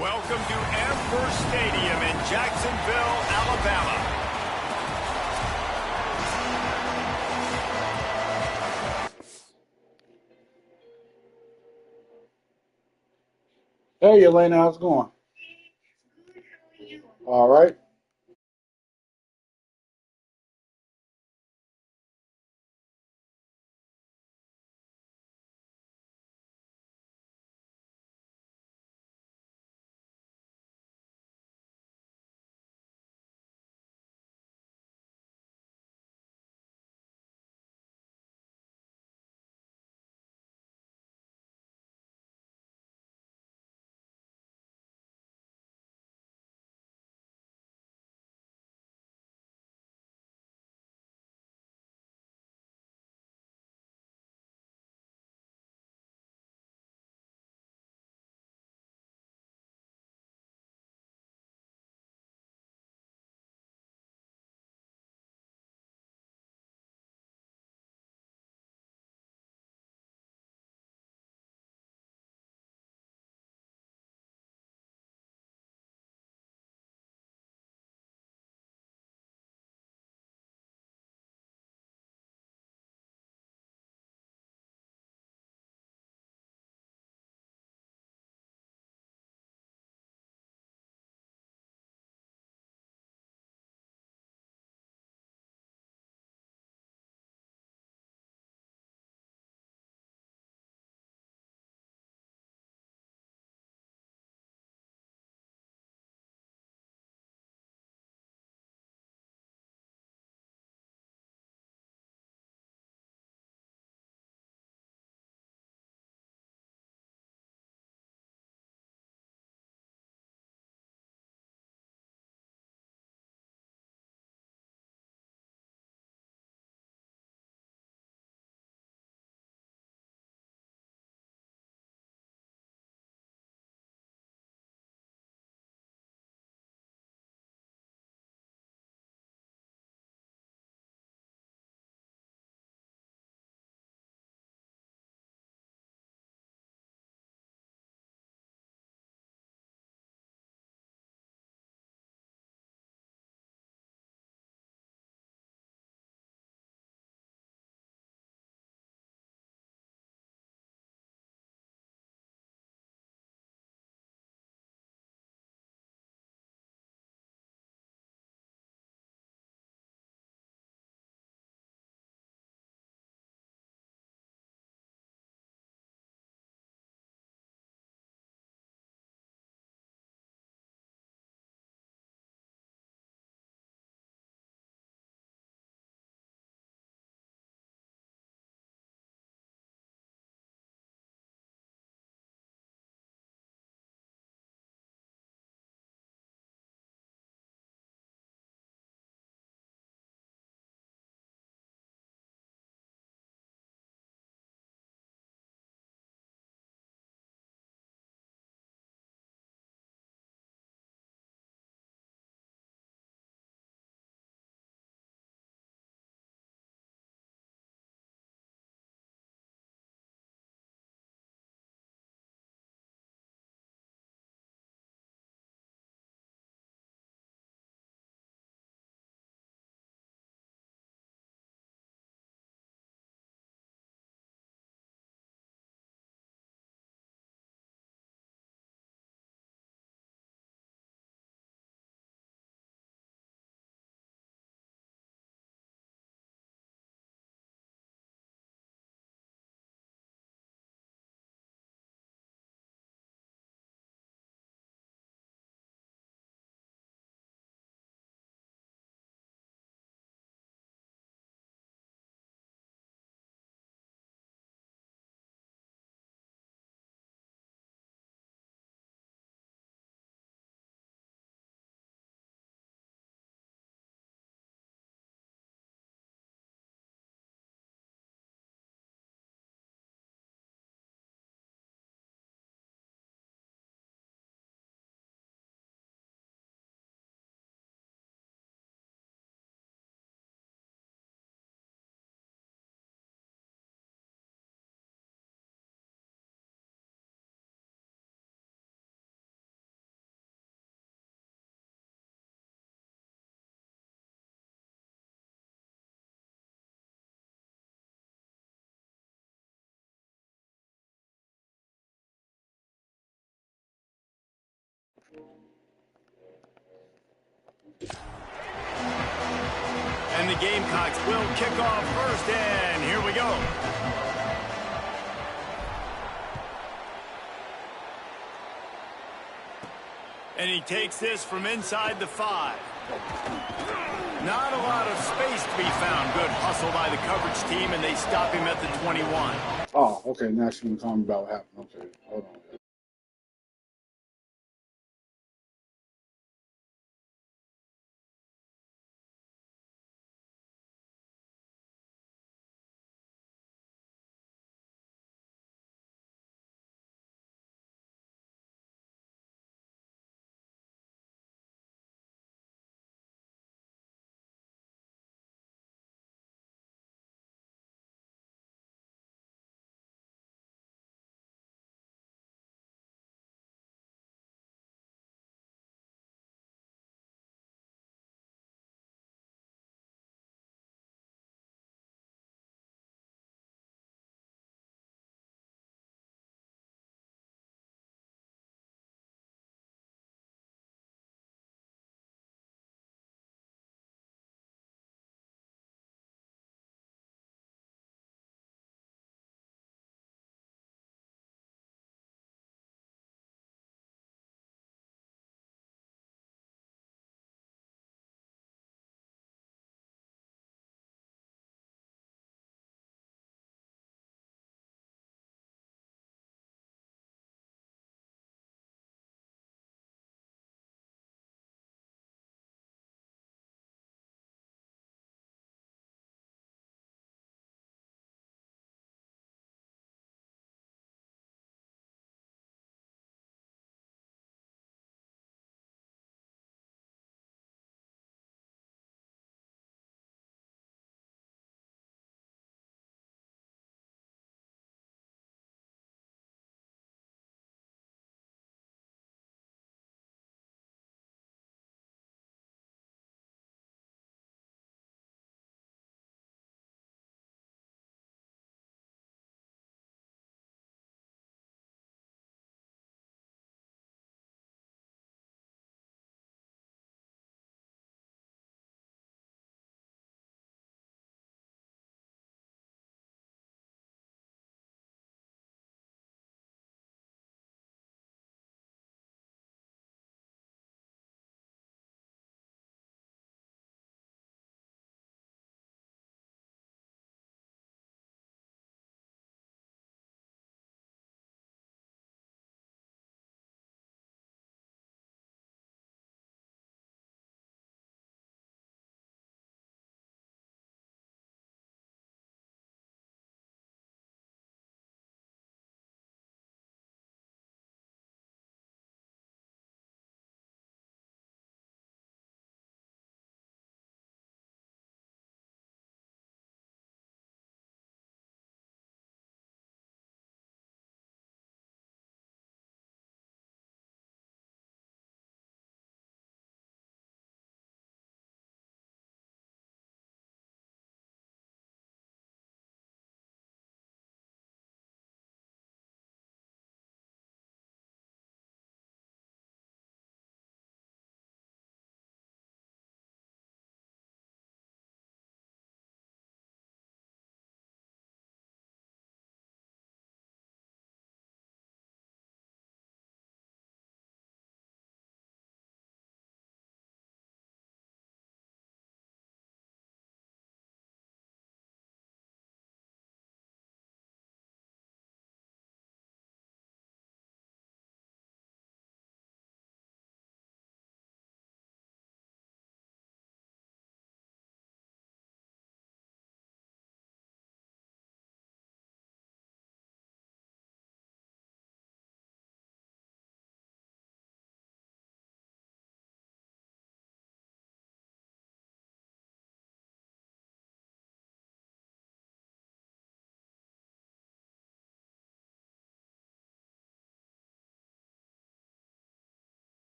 Welcome to Ember Stadium in Jacksonville, Alabama. Hey, Elena, how's it going? All right. And the Gamecocks will kick off first, and here we go. And he takes this from inside the 5. Not a lot of space to be found. Good hustle by the coverage team, and they stop him at the 21. Oh, okay. Now she's going to tell me about what happened. Okay, hold on.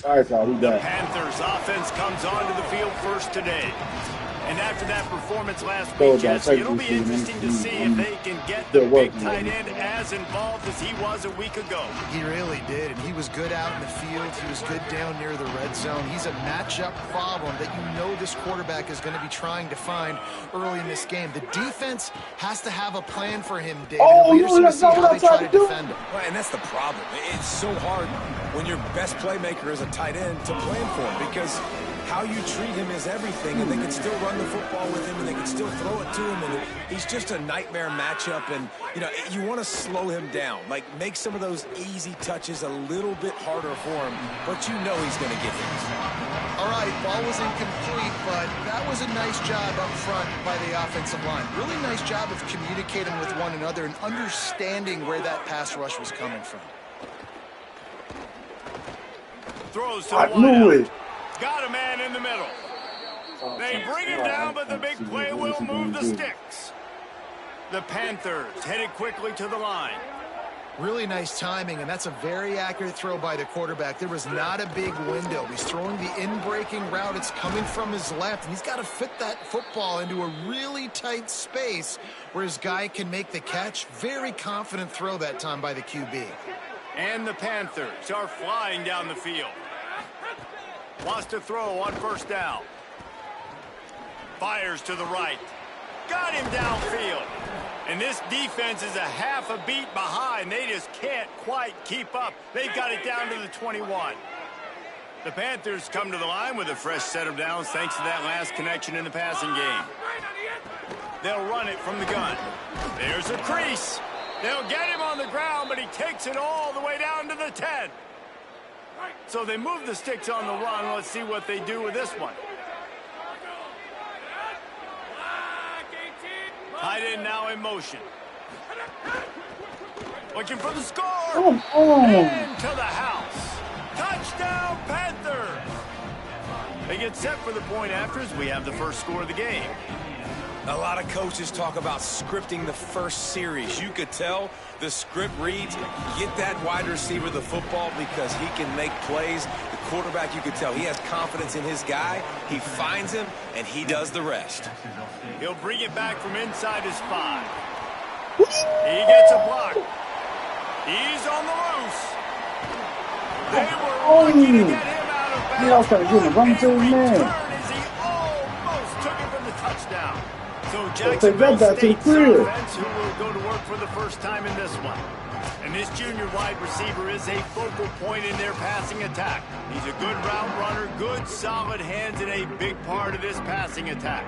All right, y'all, we The done. Panthers offense comes onto the field first today. And after that performance last So, week, Jesse, it'll be interesting to see if they can get the big tight end as involved as he was a week ago. He really did, and he was good out in the field. He was good down near the red zone. He's a matchup problem that you know this quarterback is going to be trying to find early in this game. The defense has to have a plan for him, David. Oh, It'll be you interesting to see how they try to do? defend him. Well, and that's the problem. It's so hard when your best playmaker is a tight end to plan for him, because how you treat him is everything, and they can still run the football with him, and they can still throw it to him, and he's just a nightmare matchup. And you want to slow him down, like make some of those easy touches a little bit harder for him, but you know he's going to get these. All right, ball was incomplete, but that was a nice job up front by the offensive line. Really nice job of communicating with one another and understanding where that pass rush was coming from. Throws to I the knew wideout. it. Got a man in the middle. They bring him down, but the big play will move the sticks. The Panthers headed quickly to the line. Really nice timing, and that's a very accurate throw by the quarterback. There was not a big window. He's throwing the in-breaking route. It's coming from his left, and he's got to fit that football into a really tight space where his guy can make the catch. Very confident throw that time by the QB. And the Panthers are flying down the field. Wants to throw on first down. Fires to the right. Got him downfield. And this defense is a half a beat behind. They just can't quite keep up. They've got it down to the 21. The Panthers come to the line with a fresh set of downs thanks to that last connection in the passing game. They'll run it from the gun. There's a crease. They'll get him on the ground, but he takes it all the way down to the 10. So they move the sticks on the run. Let's see what they do with this one. Tight end now in motion. Looking for the score. Come on. Into the house. Touchdown, Panthers. They get set for the point after as we have the first score of the game. A lot of coaches talk about scripting the first series. You could tell the script reads, get that wide receiver the football because he can make plays. The quarterback, you could tell he has confidence in his guy. He finds him, and he does the rest. He'll bring it back from inside his 5. He gets a block. He's on the loose. They were lucky to get him out of bounds. He also got to give him a run to his man. As he almost took it from the touchdown. So Take Jacksonville that back to the State's crib. offense who will go to work for the first time in this one. And this junior wide receiver is a focal point in their passing attack. He's a good route runner, good solid hands, and a big part of this passing attack.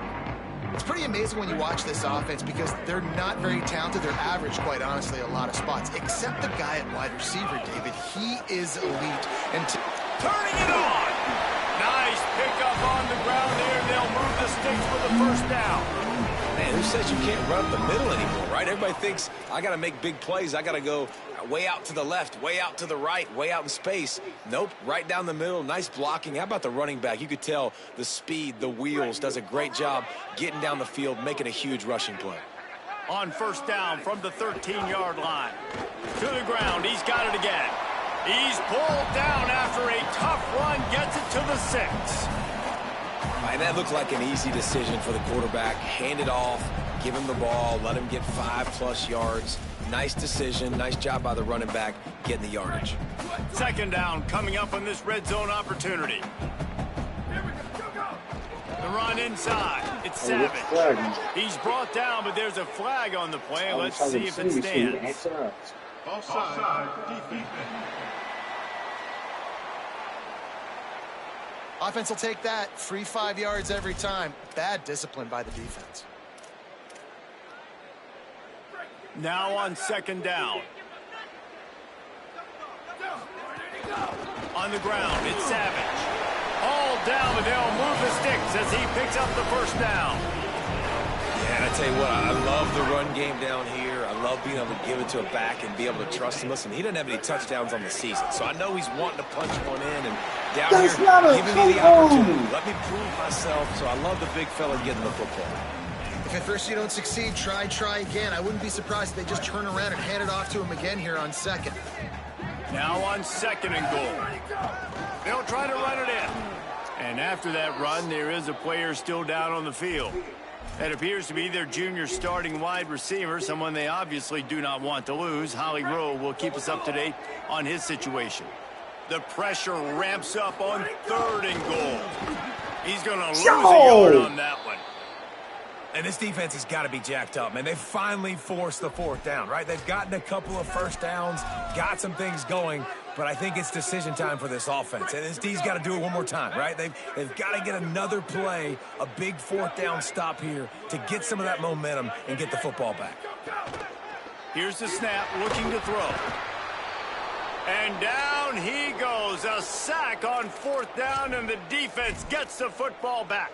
It's pretty amazing when you watch this offense because they're not very talented. They're average, quite honestly, a lot of spots. Except the guy at wide receiver, David. He is elite. And Turning it on. Nice pickup on the ground there. They'll move the sticks for the first down. Man, who says you can't run up the middle anymore, right? Everybody thinks I got to make big plays. I got to go way out to the left, way out to the right, way out in space. Nope, right down the middle. Nice blocking. How about the running back? You could tell the speed, the wheels, does a great job getting down the field, making a huge rushing play. On first down from the 13-yard line. To the ground. He's got it again. He's pulled down after a tough run. Gets it to the 6. And that looked like an easy decision for the quarterback. Hand it off, give him the ball, let him get 5+ yards. Nice decision. Nice job by the running back getting the yardage. Second down coming up on this red zone opportunity. The run inside. It's Savage. He's brought down, but there's a flag on the play. Let's see if it stands. Offside. Defense. offense will take that. Free 5 yards every time. Bad discipline by the defense. Now on second down. On the ground, it's Savage. All down, but they'll move the sticks as he picks up the first down. Yeah, and I tell you what, I love the run game down here. I love being able to give it to a back and be able to trust him. Listen, he doesn't have any touchdowns on the season, so I know he's wanting to punch one in. And down That's here, not a giving me the touchdown. opportunity. Let me prove myself. So I love the big fella getting the football. If at first you don't succeed, try again. I wouldn't be surprised if they just turn around and hand it off to him again here on second. Now on second and goal. They'll try to run it in. And after that run, there is a player still down on the field. That appears to be their junior starting wide receiver, someone they obviously do not want to lose. Holly Rowe will keep us up to date on his situation. The pressure ramps up on 3rd and goal. He's going to lose a yard on that one. And this defense has got to be jacked up, man. They finally forced the 4th down, right? They've gotten a couple of first downs, got some things going, but I think it's decision time for this offense. And this D's got to do it one more time, right? They've got to get another play, a big 4th down stop here to get some of that momentum and get the football back. Here's the snap, looking to throw. And down he goes. A sack on 4th down, and the defense gets the football back.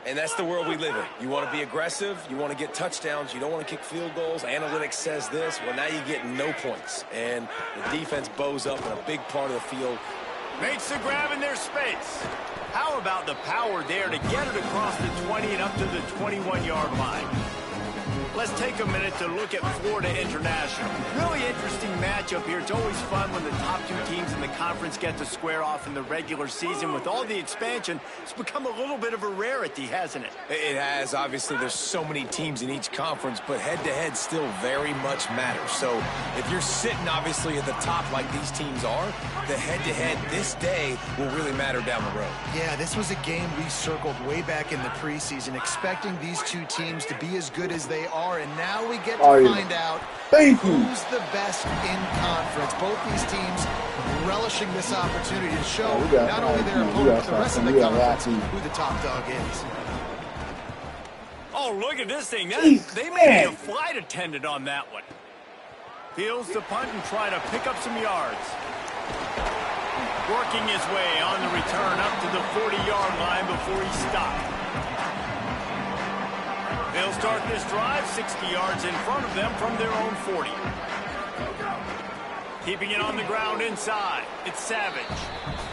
And that's the world we live in. You want to be aggressive. You want to get touchdowns. You don't want to kick field goals. Analytics says this. Well, now you get no points. And the defense bows up in a big part of the field. Makes the grab in their space. How about the power there to get it across the 20 and up to the 21-yard line? Let's take a minute to look at Florida International. Really interesting matchup here. It's always fun when the top 2 teams in the conference get to square off in the regular season. With all the expansion, it's become a little bit of a rarity, hasn't it? It has. Obviously, there's so many teams in each conference, but head-to-head still very much matters. So if you're sitting, obviously, at the top like these teams are, the head-to-head this day will really matter down the road. Yeah, this was a game we circled way back in the preseason, expecting these 2 teams to be as good as they are. And now we get to find out who's the best in conference. Both these teams relishing this opportunity to show not only their opponent, but the rest of the conference who the top dog is. Oh, look at this thing. They may be a flight attendant on that one. Fields the punt and try to pick up some yards. Working his way on the return up to the 40-yard line before he stopped. They'll start this drive 60 yards in front of them from their own 40. Keeping it on the ground inside. It's Savage.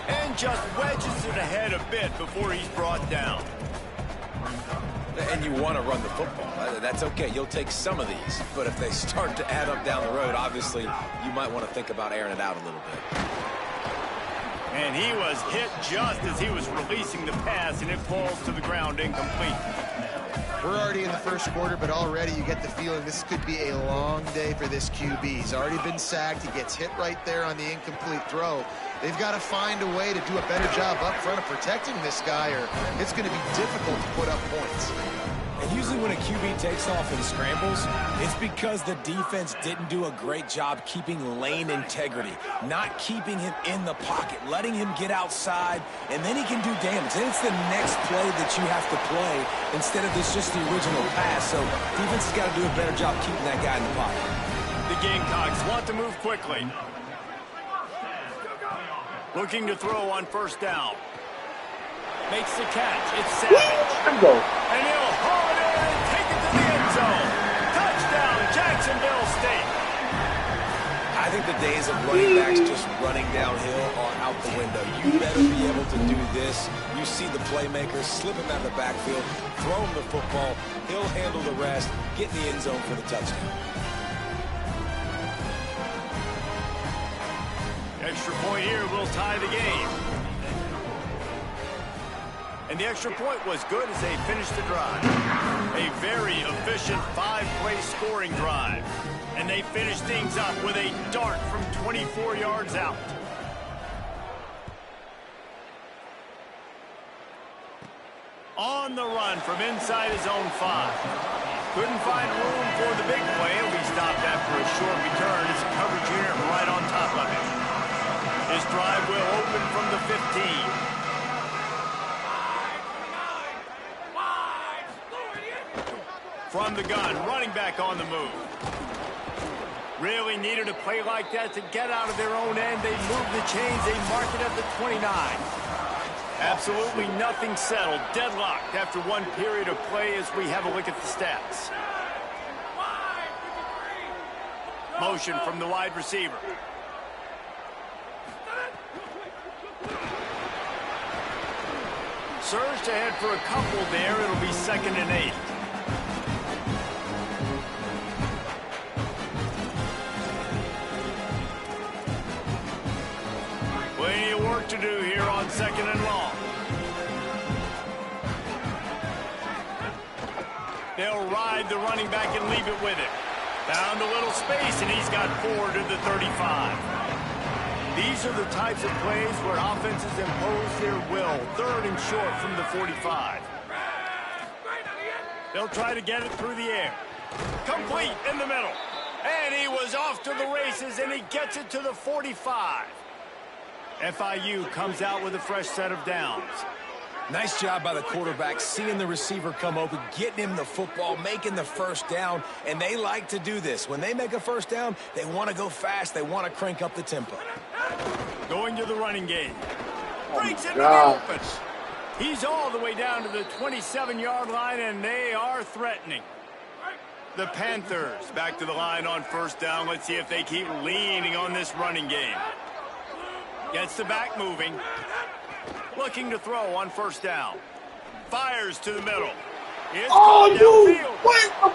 And just wedges it ahead a bit before he's brought down. And you want to run the football. That's okay. You'll take some of these. But if they start to add up down the road, obviously, you might want to think about airing it out a little bit. And he was hit just as he was releasing the pass, and it falls to the ground incomplete. We're already in the first quarter, but already you get the feeling this could be a long day for this QB. He's already been sacked. He gets hit right there on the incomplete throw. They've got to find a way to do a better job up front of protecting this guy, or it's going to be difficult to put up points. And usually when a QB takes off and scrambles, it's because the defense didn't do a great job keeping lane integrity, not keeping him in the pocket, letting him get outside, and then he can do damage. Then it's the next play that you have to play instead of this just the original pass. So defense has got to do a better job keeping that guy in the pocket. The Gamecocks want to move quickly. Looking to throw on 1st down. Makes the catch. It's Savage. And he'll haul it in and take it to the end zone. Touchdown, Jacksonville State. I think the days of running backs just running downhill are out the window. You better be able to do this. You see the playmaker, slip him out of the backfield, throw him the football. He'll handle the rest, get in the end zone for the touchdown. Extra point here will tie the game. And the extra point was good as they finished the drive. A very efficient 5-play scoring drive. And they finished things up with a dart from 24 yards out. On the run from inside his own 5. Couldn't find room for the big play, and we stopped after a short return as coverage unit right on top of him. This drive will open from the 15. From the gun, running back on the move. Really needed a play like that to get out of their own end. They move the chains, they mark it at the 29. Absolutely nothing settled. Deadlocked after one period of play as we have a look at the stats. Motion from the wide receiver. Surged ahead for a couple there. It'll be 2nd and 8. Plenty of work to do here on 2nd and long. They'll ride the running back and leave it with him. Found a little space, and he's got 4 to the 35. These are the types of plays where offenses impose their will. 3rd and short from the 45. They'll try to get it through the air. Complete in the middle. And he was off to the races, and he gets it to the 45. FIU comes out with a fresh set of downs. Nice job by the quarterback, seeing the receiver come open, getting him the football, making the first down, and they like to do this. When they make a first down, they want to go fast. They want to crank up the tempo. Going to the running game. Breaks into the open. He's all the way down to the 27-yard line, and they are threatening. The Panthers back to the line on first down. Let's see if they keep leaning on this running game. Gets the back moving. Looking to throw on first down. Fires to the middle. It's downfield.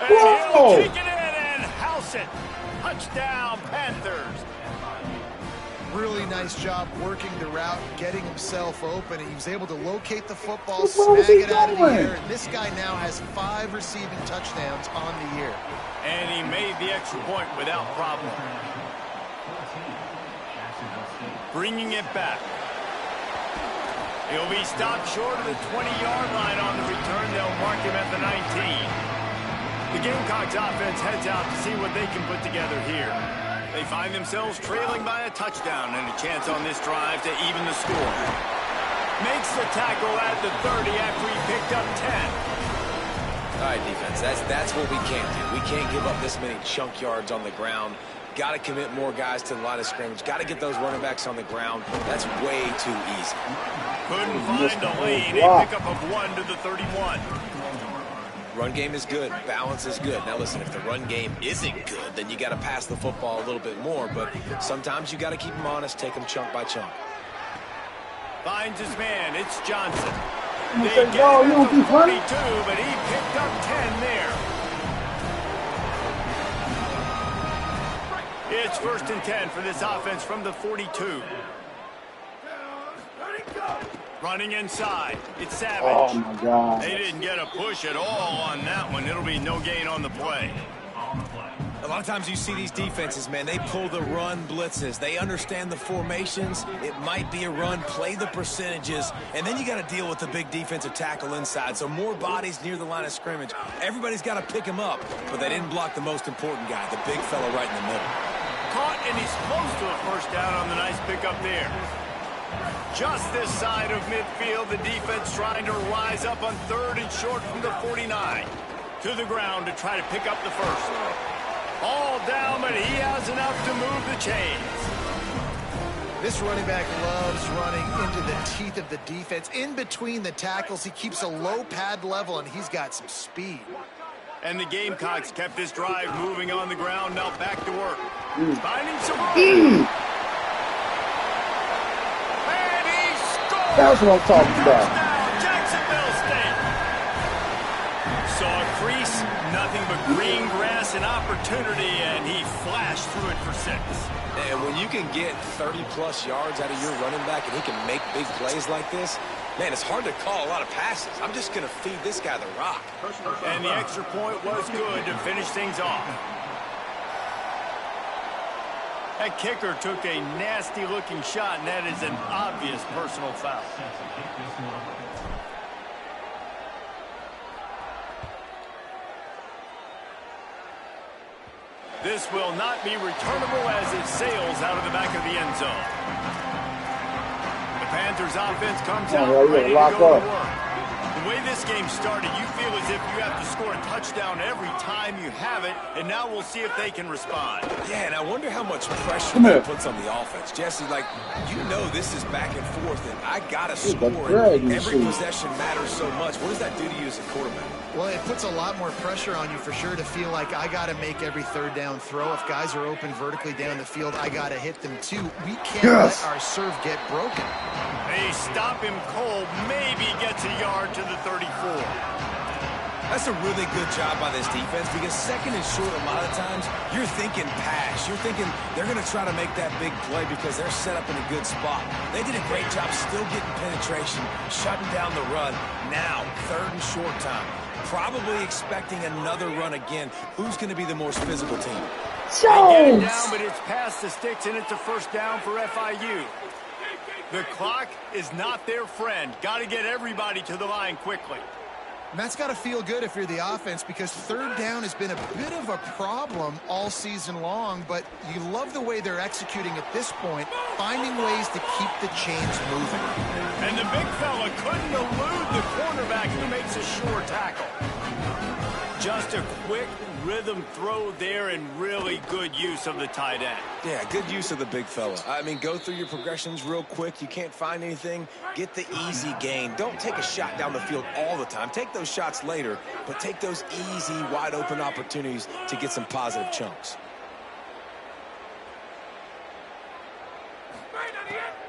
And he'll take it in and house it. Touchdown, Panthers. Really nice job working the route, getting himself open. He was able to locate the football, snag it out of the air. And this guy now has 5 receiving touchdowns on the year. And he made the extra point without problem. Bringing it back. He'll be stopped short of the 20-yard line on the return. They'll mark him at the 19. The Gamecocks offense heads out to see what they can put together here. They find themselves trailing by a touchdown and a chance on this drive to even the score. Makes the tackle at the 30 after he picked up 10. All right, defense, that's what we can't do. We can't give up this many chunk yards on the ground. Got to commit more guys to the line of scrimmage. Got to get those running backs on the ground. That's way too easy. Couldn't find a lane. A pickup of 1 to the 31. Run game is good. Balance is good. Now, listen, if the run game isn't good, then you got to pass the football a little bit more. But sometimes you got to keep them honest, take them chunk by chunk. Finds his man. It's Johnson. They get him at the 42, but he picked up 10 there. It's 1st and 10 for this offense from the 42. Running inside. It's Savage. Oh, my God. They didn't get a push at all on that one. It'll be no gain on the play. A lot of times you see these defenses, man, they pull the run blitzes. They understand the formations. It might be a run, play the percentages, and then you got to deal with the big defensive tackle inside. So more bodies near the line of scrimmage. Everybody's got to pick him up, but they didn't block the most important guy, the big fella right in the middle. Caught, and he's close to a first down on the nice pickup there. Just this side of midfield, the defense trying to rise up on 3rd and short from the 49. To the ground to try to pick up the first. All down, but he has enough to move the chains. This running back loves running into the teeth of the defense. In between the tackles, he keeps a low pad level, and he's got some speed. And the Gamecocks kept this drive moving on the ground. Now back to work. Finding some room. And he scores! That's what I'm talking about. Touchdown, Jacksonville State. Saw a crease, nothing but green grass and opportunity, and he flashed through it for 6. And when you can get 30-plus yards out of your running back and he can make big plays like this, man, it's hard to call a lot of passes. I'm just going to feed this guy the rock. And the extra point was good to finish things off. That kicker took a nasty-looking shot, and that is an obvious personal foul. This will not be returnable as it sails out of the back of the end zone. The Panthers offense comes out ready to go to work. The way this game started, you feel as if you have to score a touchdown every time you have it, and now we'll see if they can respond. Yeah, and I wonder how much pressure that puts on the offense. Jesse, like, you know this is back and forth, and I got to score. Every possession matters so much. What does that do to you as a quarterback? Well, it puts a lot more pressure on you for sure to feel like I got to make every 3rd down throw. If guys are open vertically down the field, I got to hit them too. We can't let our serve get broken. They stop him cold, maybe gets a yard to the 34. That's a really good job by this defense because second and short, a lot of times, you're thinking pass. You're thinking they're going to try to make that big play because they're set up in a good spot. They did a great job still getting penetration, shutting down the run. Now, third and short time. Probably expecting another run again. Who's going to be the most physical team? They get it down, but it's past the sticks, and it's a first down for FIU. The clock is not their friend. Got to get everybody to the line quickly. And that's got to feel good if you're the offense, because third down has been a bit of a problem all season long, but you love the way they're executing at this point, finding ways to keep the chains moving. And the big fella couldn't elude the cornerback who makes a sure tackle. Just a quick rhythm throw there and really good use of the tight end. Yeah, good use of the big fella. I mean, go through your progressions real quick. You can't find anything. Get the easy gain. Don't take a shot down the field all the time. Take those shots later, but take those easy, wide-open opportunities to get some positive chunks.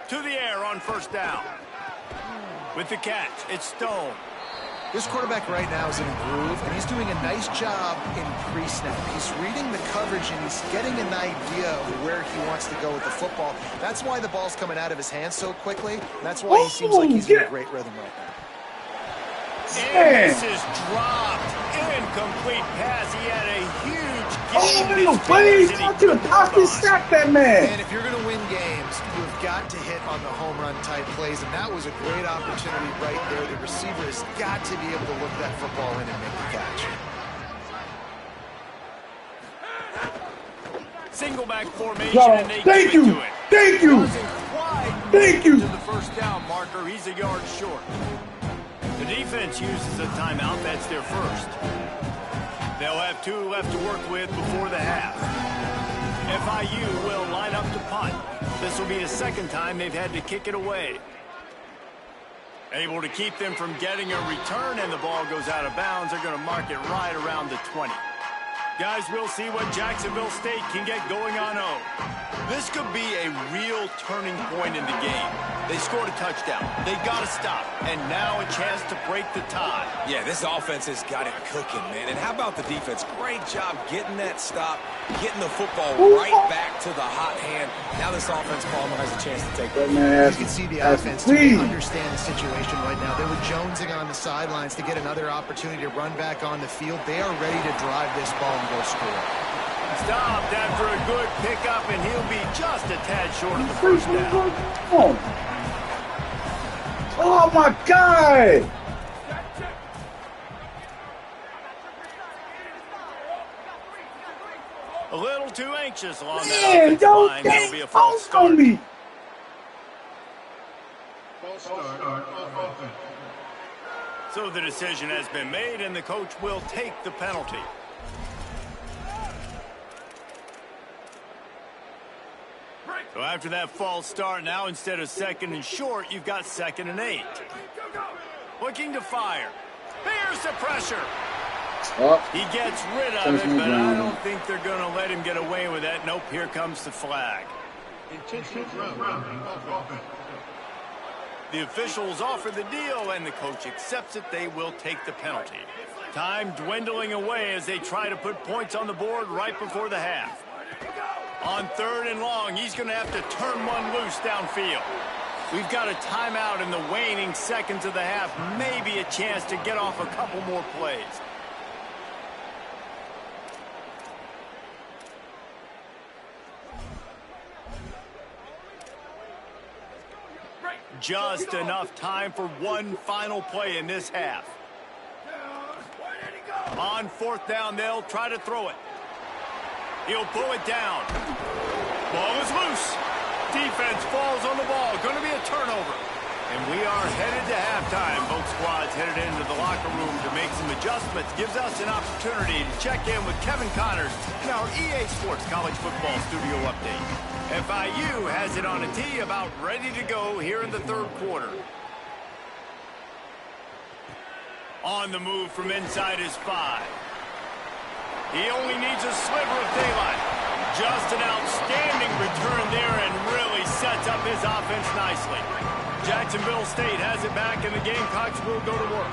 To the air on first down. With the catch, it's Stone. This quarterback right now is in a groove, and he's doing a nice job in pre-snap. He's reading the coverage, and he's getting an idea of where he wants to go with the football. That's why the ball's coming out of his hands so quickly, and that's why he seems like he's in a great rhythm right now. And this is dropped. Incomplete pass. He had a huge game. Oh, please, not to the pocket, sack that man. And if you're going to win games, you've got to hit on the home run type plays, and that was a great opportunity right there. The receiver has got to be able to look that football in and make the catch. Single back formation, and they Thank give it you. to it. Thank you. Doesn't quite Thank you. to the first down marker. He's a yard short. The defense uses a timeout. That's their first. They'll have 2 left to work with before the half. FIU will line up to punt. This will be the second time they've had to kick it away. Able to keep them from getting a return, and the ball goes out of bounds. They're going to mark it right around the 20. Guys, we'll see what Jacksonville State can get going on 0. This could be a real turning point in the game. They scored a touchdown. They got to stop. And now a chance to break the tie. Yeah, this offense has got it cooking, man. And how about the defense? Great job getting that stop, getting the football right back to the hot hand. Now this offense, Palmer, has a chance to take it. You can see the offense understand the situation right now. They were jonesing on the sidelines to get another opportunity to run back on the field. They are ready to drive this ball and go score. Stopped after a good pickup, and he'll be just a tad short of the first down. Oh, my God. A little too anxious along that Man, offensive don't line. That'll be a false start. on me. So the decision has been made, and the coach will take the penalty. So after that false start, now instead of second and short, you've got second and 8. Looking to fire. Here's the pressure. He gets rid of it, but I don't think they're going to let him get away with that. Nope, here comes the flag. The officials offer the deal, and the coach accepts it. They will take the penalty. Time dwindling away as they try to put points on the board right before the half. On third and long, he's going to have to turn one loose downfield. We've got a timeout in the waning seconds of the half. Maybe a chance to get off a couple more plays. Just enough time for one final play in this half. On fourth down, they'll try to throw it. He'll pull it down. Ball is loose. Defense falls on the ball. Going to be a turnover. And we are headed to halftime. Both squads headed into the locker room to make some adjustments. Gives us an opportunity to check in with Kevin Connors in our EA Sports College Football Studio Update. FIU has it on a tee, about ready to go here in the third quarter. On the move from inside his 5. He only needs a sliver of daylight. Just an outstanding return there and really sets up his offense nicely. Jacksonville State has it back, and the Gamecocks will go to work.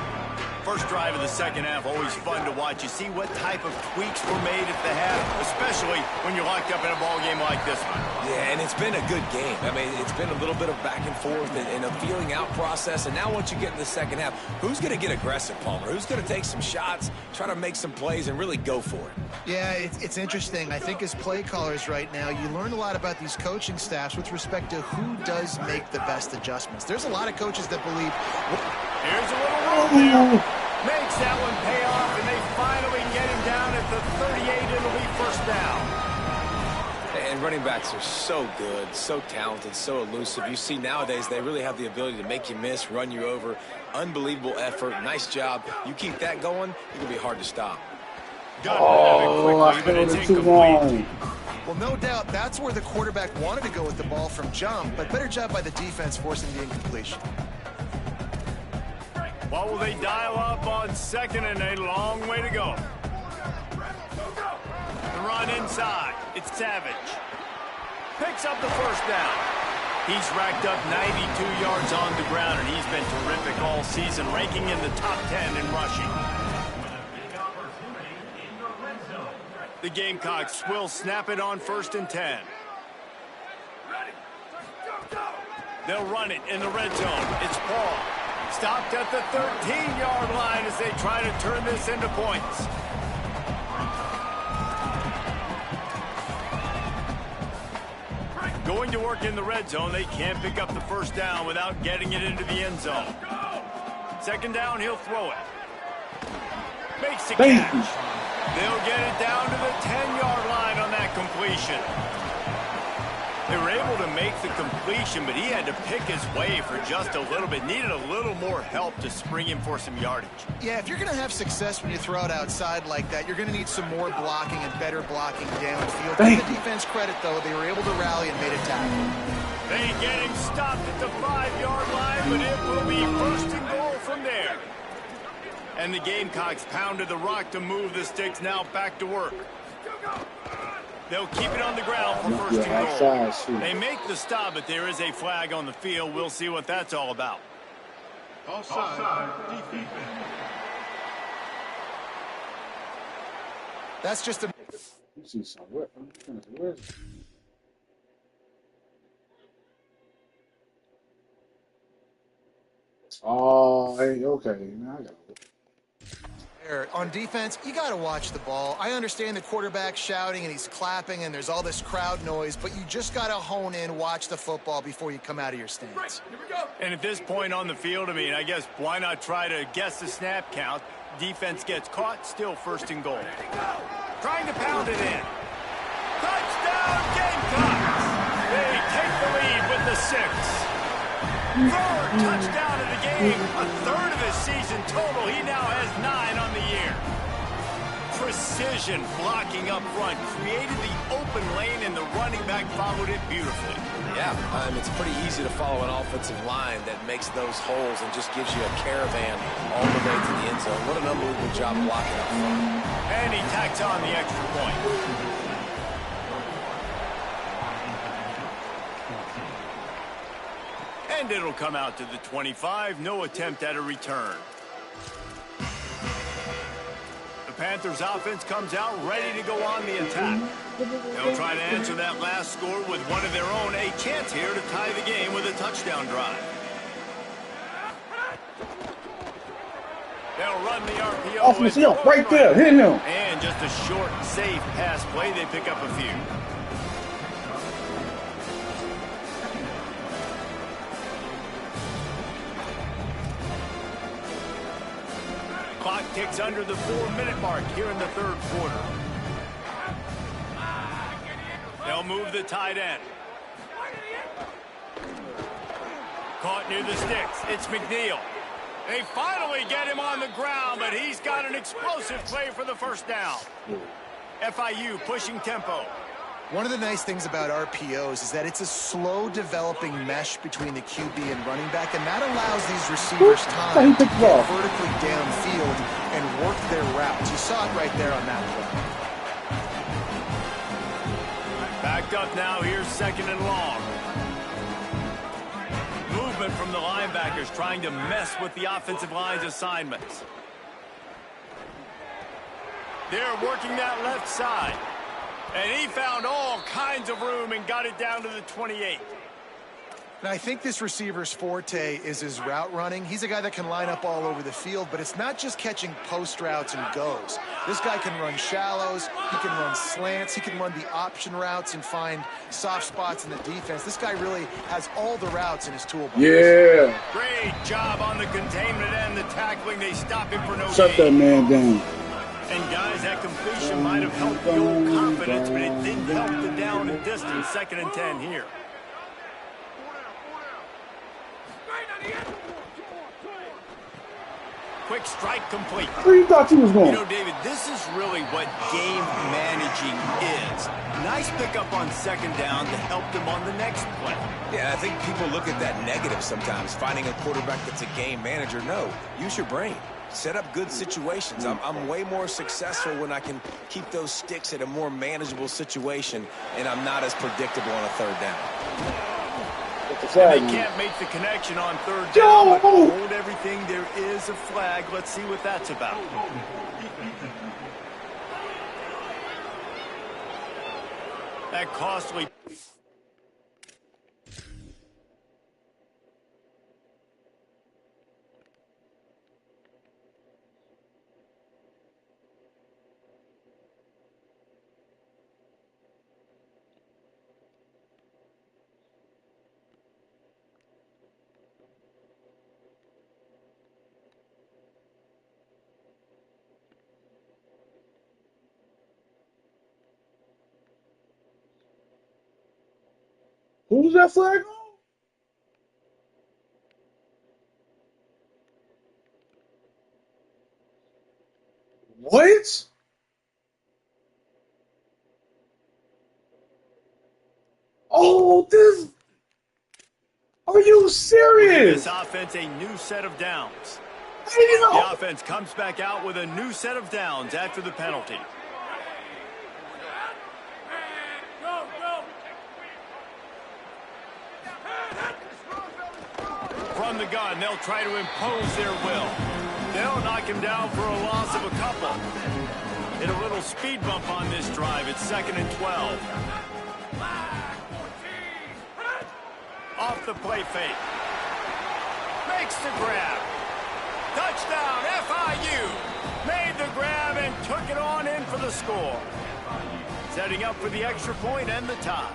First drive of the second half, always fun to watch. You see what type of tweaks were made at the half, especially when you're locked up in a ball game like this one. Yeah, and it's been a good game. I mean, it's been a little bit of back and forth and a feeling out process. And now once you get in the second half, who's going to get aggressive, Palmer? Who's going to take some shots, try to make some plays, and really go for it? Yeah, it's interesting. I think as play callers right now, you learn a lot about these coaching staffs with respect to who does make the best adjustments. There's a lot of coaches that believe... Here's a little room there. Makes that one pay off, and they finally get him down at the 38. It'll be first down. And running backs are so good, so talented, so elusive. You see nowadays they really have the ability to make you miss, run you over. Unbelievable effort. Nice job. You keep that going, it can be hard to stop. I spelled it too long. Well, no doubt that's where the quarterback wanted to go with the ball from jump, but better job by the defense forcing the incompletion. What will they dial up on second and a long way to go? The run inside. It's Savage. Picks up the first down. He's racked up 92 yards on the ground, and he's been terrific all season, ranking in the top 10 in rushing. The Gamecocks will snap it on 1st and 10. They'll run it in the red zone. It's Paul. Stopped at the 13-yard line as they try to turn this into points. Going to work in the red zone. They can't pick up the first down without getting it into the end zone. Second down, he'll throw it. Makes the catch. They'll get it down to the 10-yard line on that completion. They were able to make the completion, but he had to pick his way for just a little bit. Needed a little more help to spring him for some yardage. Yeah, if you're going to have success when you throw it outside like that, you're going to need some more blocking and better blocking downfield. Give the defense credit, though. They were able to rally and made a tackle. They get him stopped at the 5-yard line, but it will be 1st and goal from there. And the Gamecocks pounded the rock to move the sticks. Now back to work. They'll keep it on the ground for 1st and goal. They make the stop, but there is a flag on the field. We'll see what that's all about. Offside. Defense. That's just a... You see some what? Where is it? Oh, hey, okay. Now I got it. On defense, you got to watch the ball. I understand the quarterback shouting and he's clapping and there's all this crowd noise, but you just got to hone in, watch the football before you come out of your stance. Right, here we go. And at this point on the field, I mean, I guess why not try to guess the snap count? Defense gets caught, still 1st and goal. Trying to pound it in. Touchdown, Gamecocks! They take the lead with the 6. 3rd touchdown of the game, a 3rd of his season total. He now has 9 on the year. Precision blocking up front, created the open lane, and the running back followed it beautifully. Yeah, it's pretty easy to follow an offensive line that makes those holes and just gives you a caravan all the way to the end zone. What an unbelievable job blocking up front. And he tacks on the extra point. And it'll come out to the 25. No attempt at a return. The Panthers offense comes out ready to go on the attack. They'll try to answer that last score with one of their own. A chance here to tie the game with a touchdown drive. They'll run the RPO. Right there. Hit him. And just a short, safe pass play. They pick up a few. Clock ticks under the 4-minute mark here in the 3rd quarter. They'll move the tight end. Caught near the sticks. It's McNeil. They finally get him on the ground, but he's got an explosive play for the 1st down. FIU pushing tempo. One of the nice things about RPOs is that it's a slow developing mesh between the QB and running back, and that allows these receivers time to get vertically downfield and work their routes. You saw it right there on that play. Backed up now, here's 2nd and long. Movement from the linebackers trying to mess with the offensive line's assignments. They're working that left side. And he found all kinds of room and got it down to the 28. And I think this receiver's forte is his route running. He's a guy that can line up all over the field, but it's not just catching post routes and goes. This guy can run shallows, he can run slants, he can run the option routes and find soft spots in the defense. This guy really has all the routes in his toolbox. Yeah. Great job on the containment and the tackling. They stop him for no gain. Shut that man down. And guys, that completion might have helped the old confidence, but it didn't help the down and distance. 2nd and 10 here. Quick strike complete. Where you thought you was going? You know, David, this is really what game managing is. Nice pickup on 2nd down to help them on the next play. Yeah, I think people look at that negative sometimes, finding a quarterback that's a game manager. No, use your brain. Set up good situations. I'm way more successful when I can keep those sticks at a more manageable situation, and I'm not as predictable on a 3rd down. And they can't make the connection on 3rd down, but hold everything. There is a flag. Let's see what that's about. That costly. Who's that flag on? What? Oh, this. Are you serious? This offense, a new set of downs. You know. The offense comes back out with a new set of downs after the penalty. From the gun, they'll try to impose their will. They'll knock him down for a loss of a couple. Hit a little speed bump on this drive. It's 2nd and 12. Off the play fake. Makes the grab. Touchdown, FIU. Made the grab and took it on in for the score. Setting up for the extra point and the tie.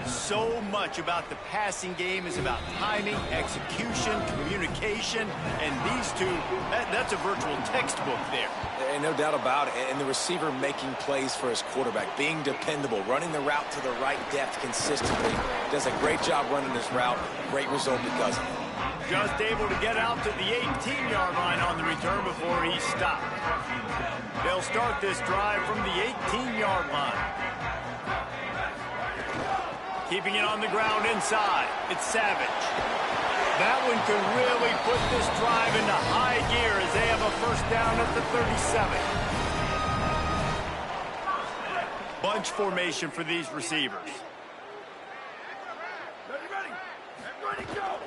So much about the passing game is about timing, execution, communication, and these two, that's a virtual textbook there. And no doubt about it. And the receiver making plays for his quarterback, being dependable, running the route to the right depth consistently. Does a great job running his route. Great result because of it. Just able to get out to the 18-yard line on the return before he stopped. They'll start this drive from the 18-yard line. Keeping it on the ground inside. It's Savage. That one could really put this drive into high gear as they have a 1st down at the 37. Bunch formation for these receivers. Ready, go.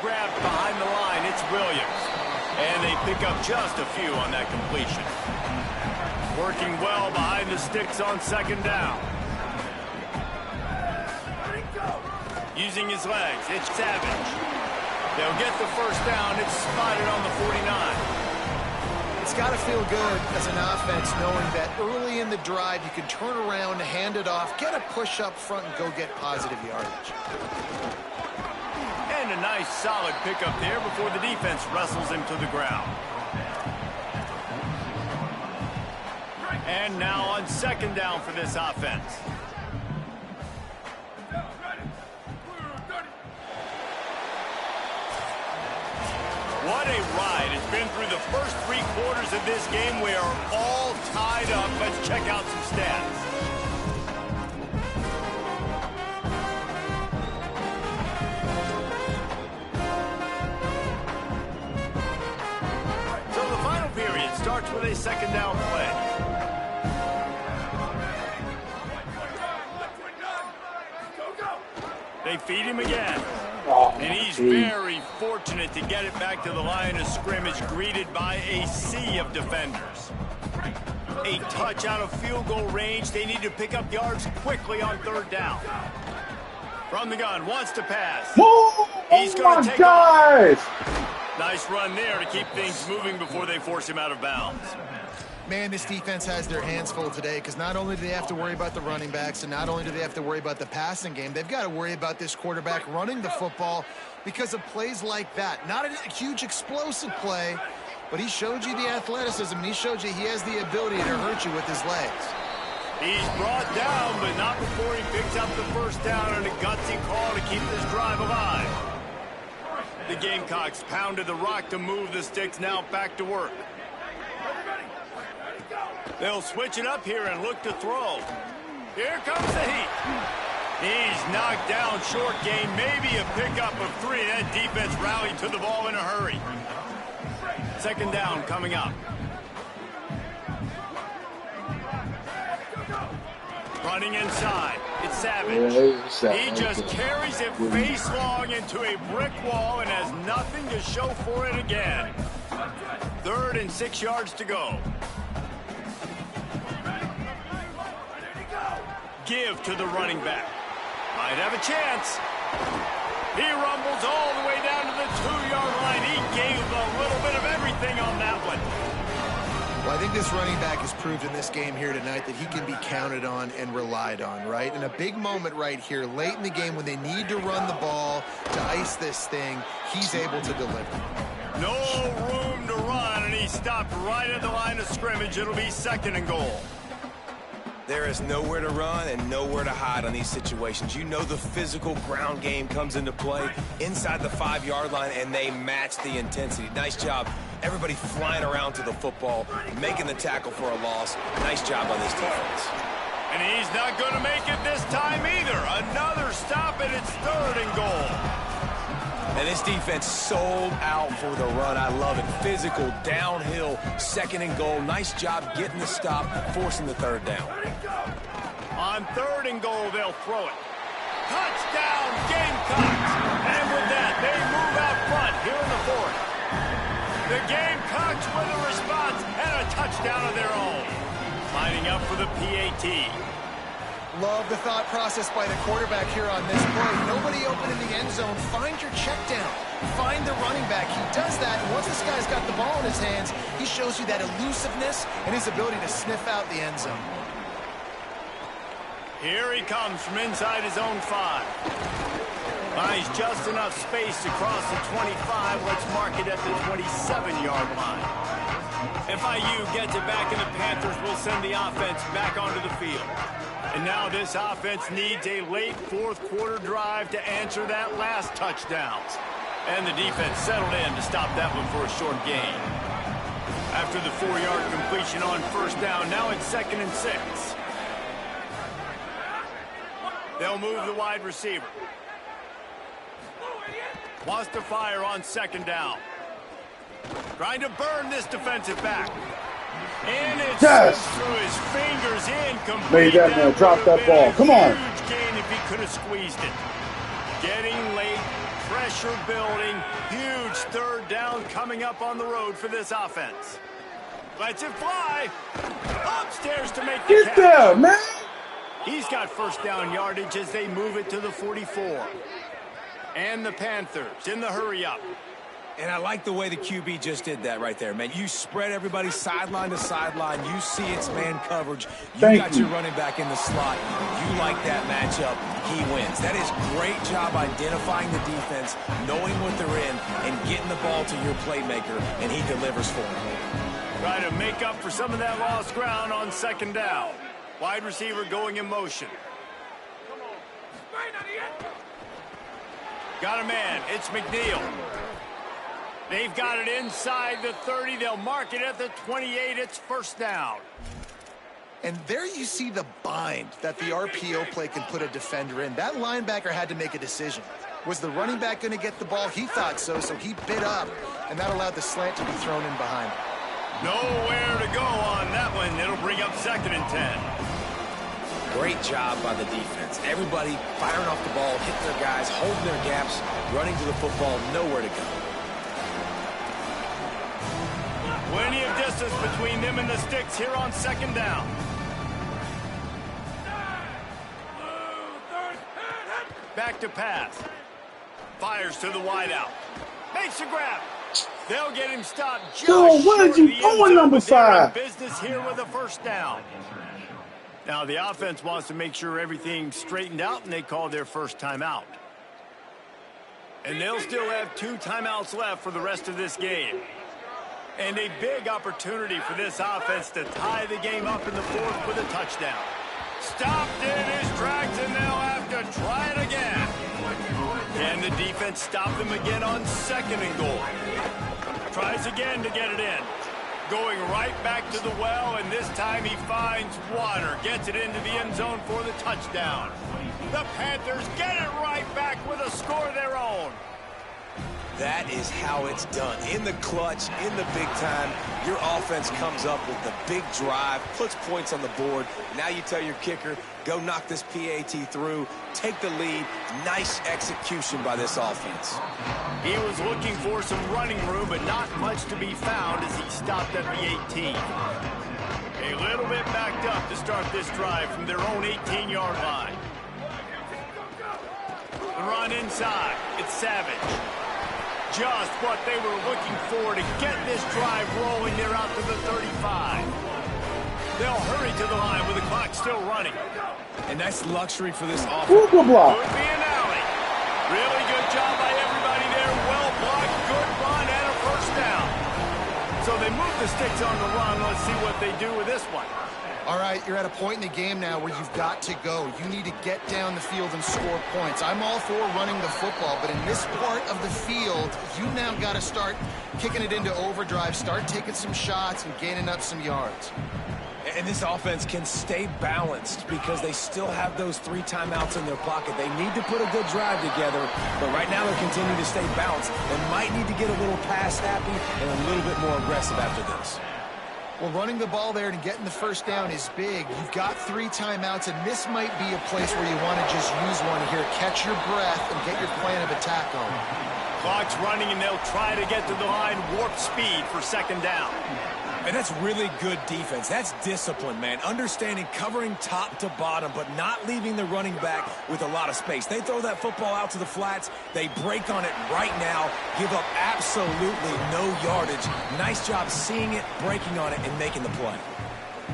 Grabbed behind the line. It's Williams. And they pick up just a few on that completion. Working well behind the sticks on 2nd down. Using his legs, it's Savage. They'll get the 1st down. It's spotted on the 49. It's got to feel good as an offense knowing that early in the drive you can turn around, hand it off, get a push up front, and go get positive yardage. And a nice solid pickup there before the defense wrestles him to the ground. And now on 2nd down for this offense. What a ride. It's been through the first 3 quarters of this game. We are all tied up. Let's check out some stats. So the final period starts with a 2nd down play. They feed him again. And he's very fortunate to get it back to the line of scrimmage, greeted by a sea of defenders. A touch out of field goal range. They need to pick up yards quickly on third down. From the gun, wants to pass. He's going to take off. Nice run there to keep things moving before they force him out of bounds. Man, this defense has their hands full today because not only do they have to worry about the running backs and not only do they have to worry about the passing game, they've got to worry about this quarterback running the football because of plays like that. Not a huge explosive play, but he showed you the athleticism. He showed you he has the ability to hurt you with his legs. He's brought down, but not before he picks up the first down and a gutsy call to keep this drive alive. The Gamecocks pounded the rock to move the sticks, now back to work. They'll switch it up here and look to throw. Here comes the heat. He's knocked down short game, maybe a pickup of 3. That defense rallied to the ball in a hurry. Second down coming up. Running inside. It's Savage. He just carries it face long into a brick wall and has nothing to show for it again. 3rd and 6 yards to go. Give to the running back. Might have a chance. He rumbles all the way down to the 2-yard line. He gave a little bit of everything on that one. Well, I think this running back has proved in this game here tonight that he can be counted on and relied on, right? In a big moment right here, late in the game when they need to run the ball to ice this thing, he's able to deliver. No room to run, and he stopped right at the line of scrimmage. It'll be 2nd and goal. There is nowhere to run and nowhere to hide on these situations. You know the physical ground game comes into play inside the 5-yard line, and they match the intensity. Nice job. Everybody flying around to the football, making the tackle for a loss. Nice job on this defense. And he's not going to make it this time either. Another stop, and it's 3rd and goal. And this defense sold out for the run. I love it. Physical, downhill, 2nd and goal. Nice job getting the stop, forcing the 3rd down. On 3rd and goal, they'll throw it. Touchdown, Gamecocks! And with that, they move out front here in the 4th. The Gamecocks with a response and a touchdown of their own. Lining up for the PAT. Love the thought process by the quarterback here on this play. Nobody open in the end zone. Find your check down. Find the running back. He does that, and once this guy's got the ball in his hands, he shows you that elusiveness and his ability to sniff out the end zone. Here he comes from inside his own 5. Finds just enough space to cross the 25. Let's mark it at the 27-yard line. FIU gets it back, and the Panthers will send the offense back onto the field. And now this offense needs a late 4th quarter drive to answer that last touchdown. And the defense settled in to stop that one for a short gain. After the 4-yard completion on 1st down, now it's 2nd and 6. They'll move the wide receiver. Wants to fire on 2nd down. Trying to burn this defensive back. And it slips through his fingers incomplete. Made that man drop that ball. Come on. Huge gain if he could have squeezed it. Getting late, pressure building, huge 3rd down coming up on the road for this offense. Lets it fly. Upstairs to make the catch. Get there, man. He's got 1st down yardage as they move it to the 44. And the Panthers in the hurry up. And I like the way the QB just did that right there, man. You spread everybody sideline to sideline. You see it's man coverage. You got your running back in the slot. You like that matchup. He wins. That is great job identifying the defense, knowing what they're in, and getting the ball to your playmaker, and he delivers for him. Try to make up for some of that lost ground on 2nd down. Wide receiver going in motion. Got a man. It's McNeil. They've got it inside the 30. They'll mark it at the 28. It's 1st down. And there you see the bind that the RPO play can put a defender in. That linebacker had to make a decision. Was the running back going to get the ball? He thought so, so he bit up, and that allowed the slant to be thrown in behind him. Nowhere to go on that one. It'll bring up 2nd and 10. Great job by the defense. Everybody firing off the ball, hitting their guys, holding their gaps, running to the football, nowhere to go. Plenty of distance between them and the sticks here on second down. Back to pass. Fires to the wideout. Makes a grab. They'll get him stopped just Dude, what short are you of the end doing, zone, number but they're in 5? business here with a first down. Now the offense wants to make sure everything's straightened out, and they call their first timeout. And they'll still have 2 timeouts left for the rest of this game. And a big opportunity for this offense to tie the game up in the fourth with a touchdown. Stopped in his tracks, and they'll have to try it again. Can the defense stop them again on second and goal? Tries again to get it in. Going right back to the well, and this time he finds water. Gets it into the end zone for the touchdown. The Panthers get it right back with a score of their own. That is how it's done. In the clutch, in the big time, your offense comes up with the big drive, puts points on the board. Now you tell your kicker, go knock this PAT through, take the lead. Nice execution by this offense. He was looking for some running room, but not much to be found as he stopped at the 18. A little bit backed up to start this drive from their own 18-yard line. The run inside. It's Savage. Just what they were looking for to get this drive rolling. They're out to the 35. They'll hurry to the line with the clock still running. And that's luxury for this offense. Google block. Could be an alley. Really good job by everybody there. Well blocked, good run, and a first down. So they move the sticks on the run. Let's see what they do with this one. All right, you're at a point in the game now where you've got to go. You need to get down the field and score points. I'm all for running the football, but in this part of the field, you now got to start kicking it into overdrive, start taking some shots and gaining up some yards. And this offense can stay balanced because they still have those 3 timeouts in their pocket. They need to put a good drive together, but right now they're continuing to stay balanced. They might need to get a little pass happy and a little bit more aggressive after this. Well, running the ball there and getting the first down is big. You've got 3 timeouts, and this might be a place where you want to just use one here. Catch your breath and get your plan of attack on. Clock's running, and they'll try to get to the line, warp speed for second down. And that's really good defense. That's discipline, man. Understanding covering top to bottom, but not leaving the running back with a lot of space. They throw that football out to the flats. They break on it right now, give up absolutely no yardage. Nice job seeing it, breaking on it, and making the play.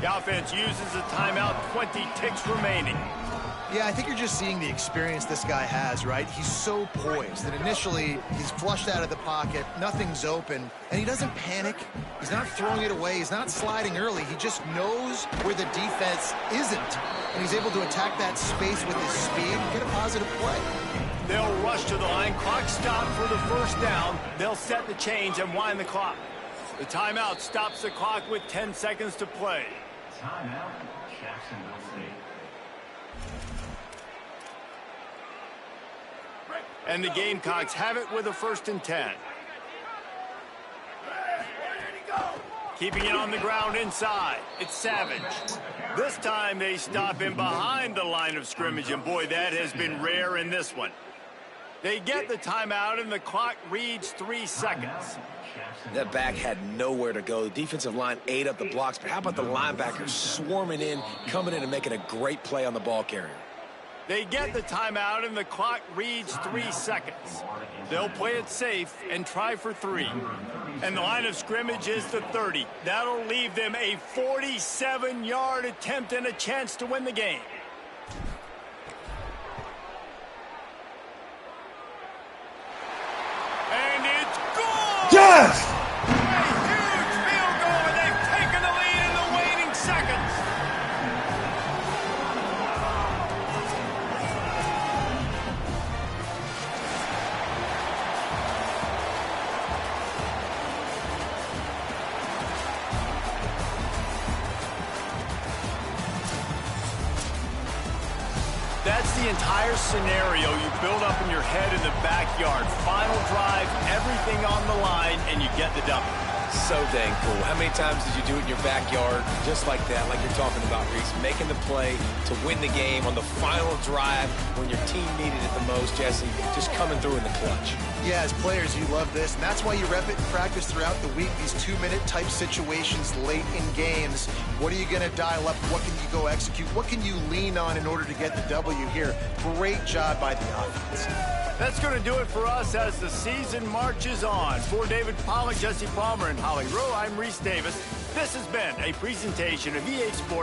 The offense uses a timeout, 20 ticks remaining. Yeah, I think you're just seeing the experience this guy has, right? He's so poised that initially he's flushed out of the pocket, nothing's open, and he doesn't panic. He's not throwing it away. He's not sliding early. He just knows where the defense isn't, and he's able to attack that space with his speed and get a positive play. They'll rush to the line. Clock stopped for the first down. They'll set the change and wind the clock. The timeout stops the clock with 10 seconds to play. Timeout, Jacksonville State. And the Gamecocks have it with a 1st and 10. Keeping it on the ground inside. It's Savage. This time they stop him behind the line of scrimmage, and boy, that has been rare in this one. They get the timeout, and the clock reads 3 seconds. That back had nowhere to go. The defensive line ate up the blocks, but how about the linebackers swarming in, coming in and making a great play on the ball carrier? They get the timeout, and the clock reads 3 seconds. They'll play it safe and try for 3. And the line of scrimmage is the 30. That'll leave them a 47-yard attempt and a chance to win the game. And it's gone! Yes! A huge field goal, and they've taken the lead in the waning seconds. That's the entire scenario you build up in your head in the backyard. Final drive, everything on the line, and you get the W. So dang cool. How many times did you do it in your backyard just like that, like you're talking about, Reese? Making the play to win the game on the final drive when your team needed it the most, Jesse. Just coming through in the clutch. Yeah, as players, you love this, and that's why you rep it in practice throughout the week, these 2-minute type situations late in games. What are you going to dial up? What can you go execute? What can you lean on in order to get the W here? Great job by the offense. That's going to do it for us as the season marches on. For David Pollack, Jesse Palmer, and Holly Rowe, I'm Reese Davis. This has been a presentation of EA Sports.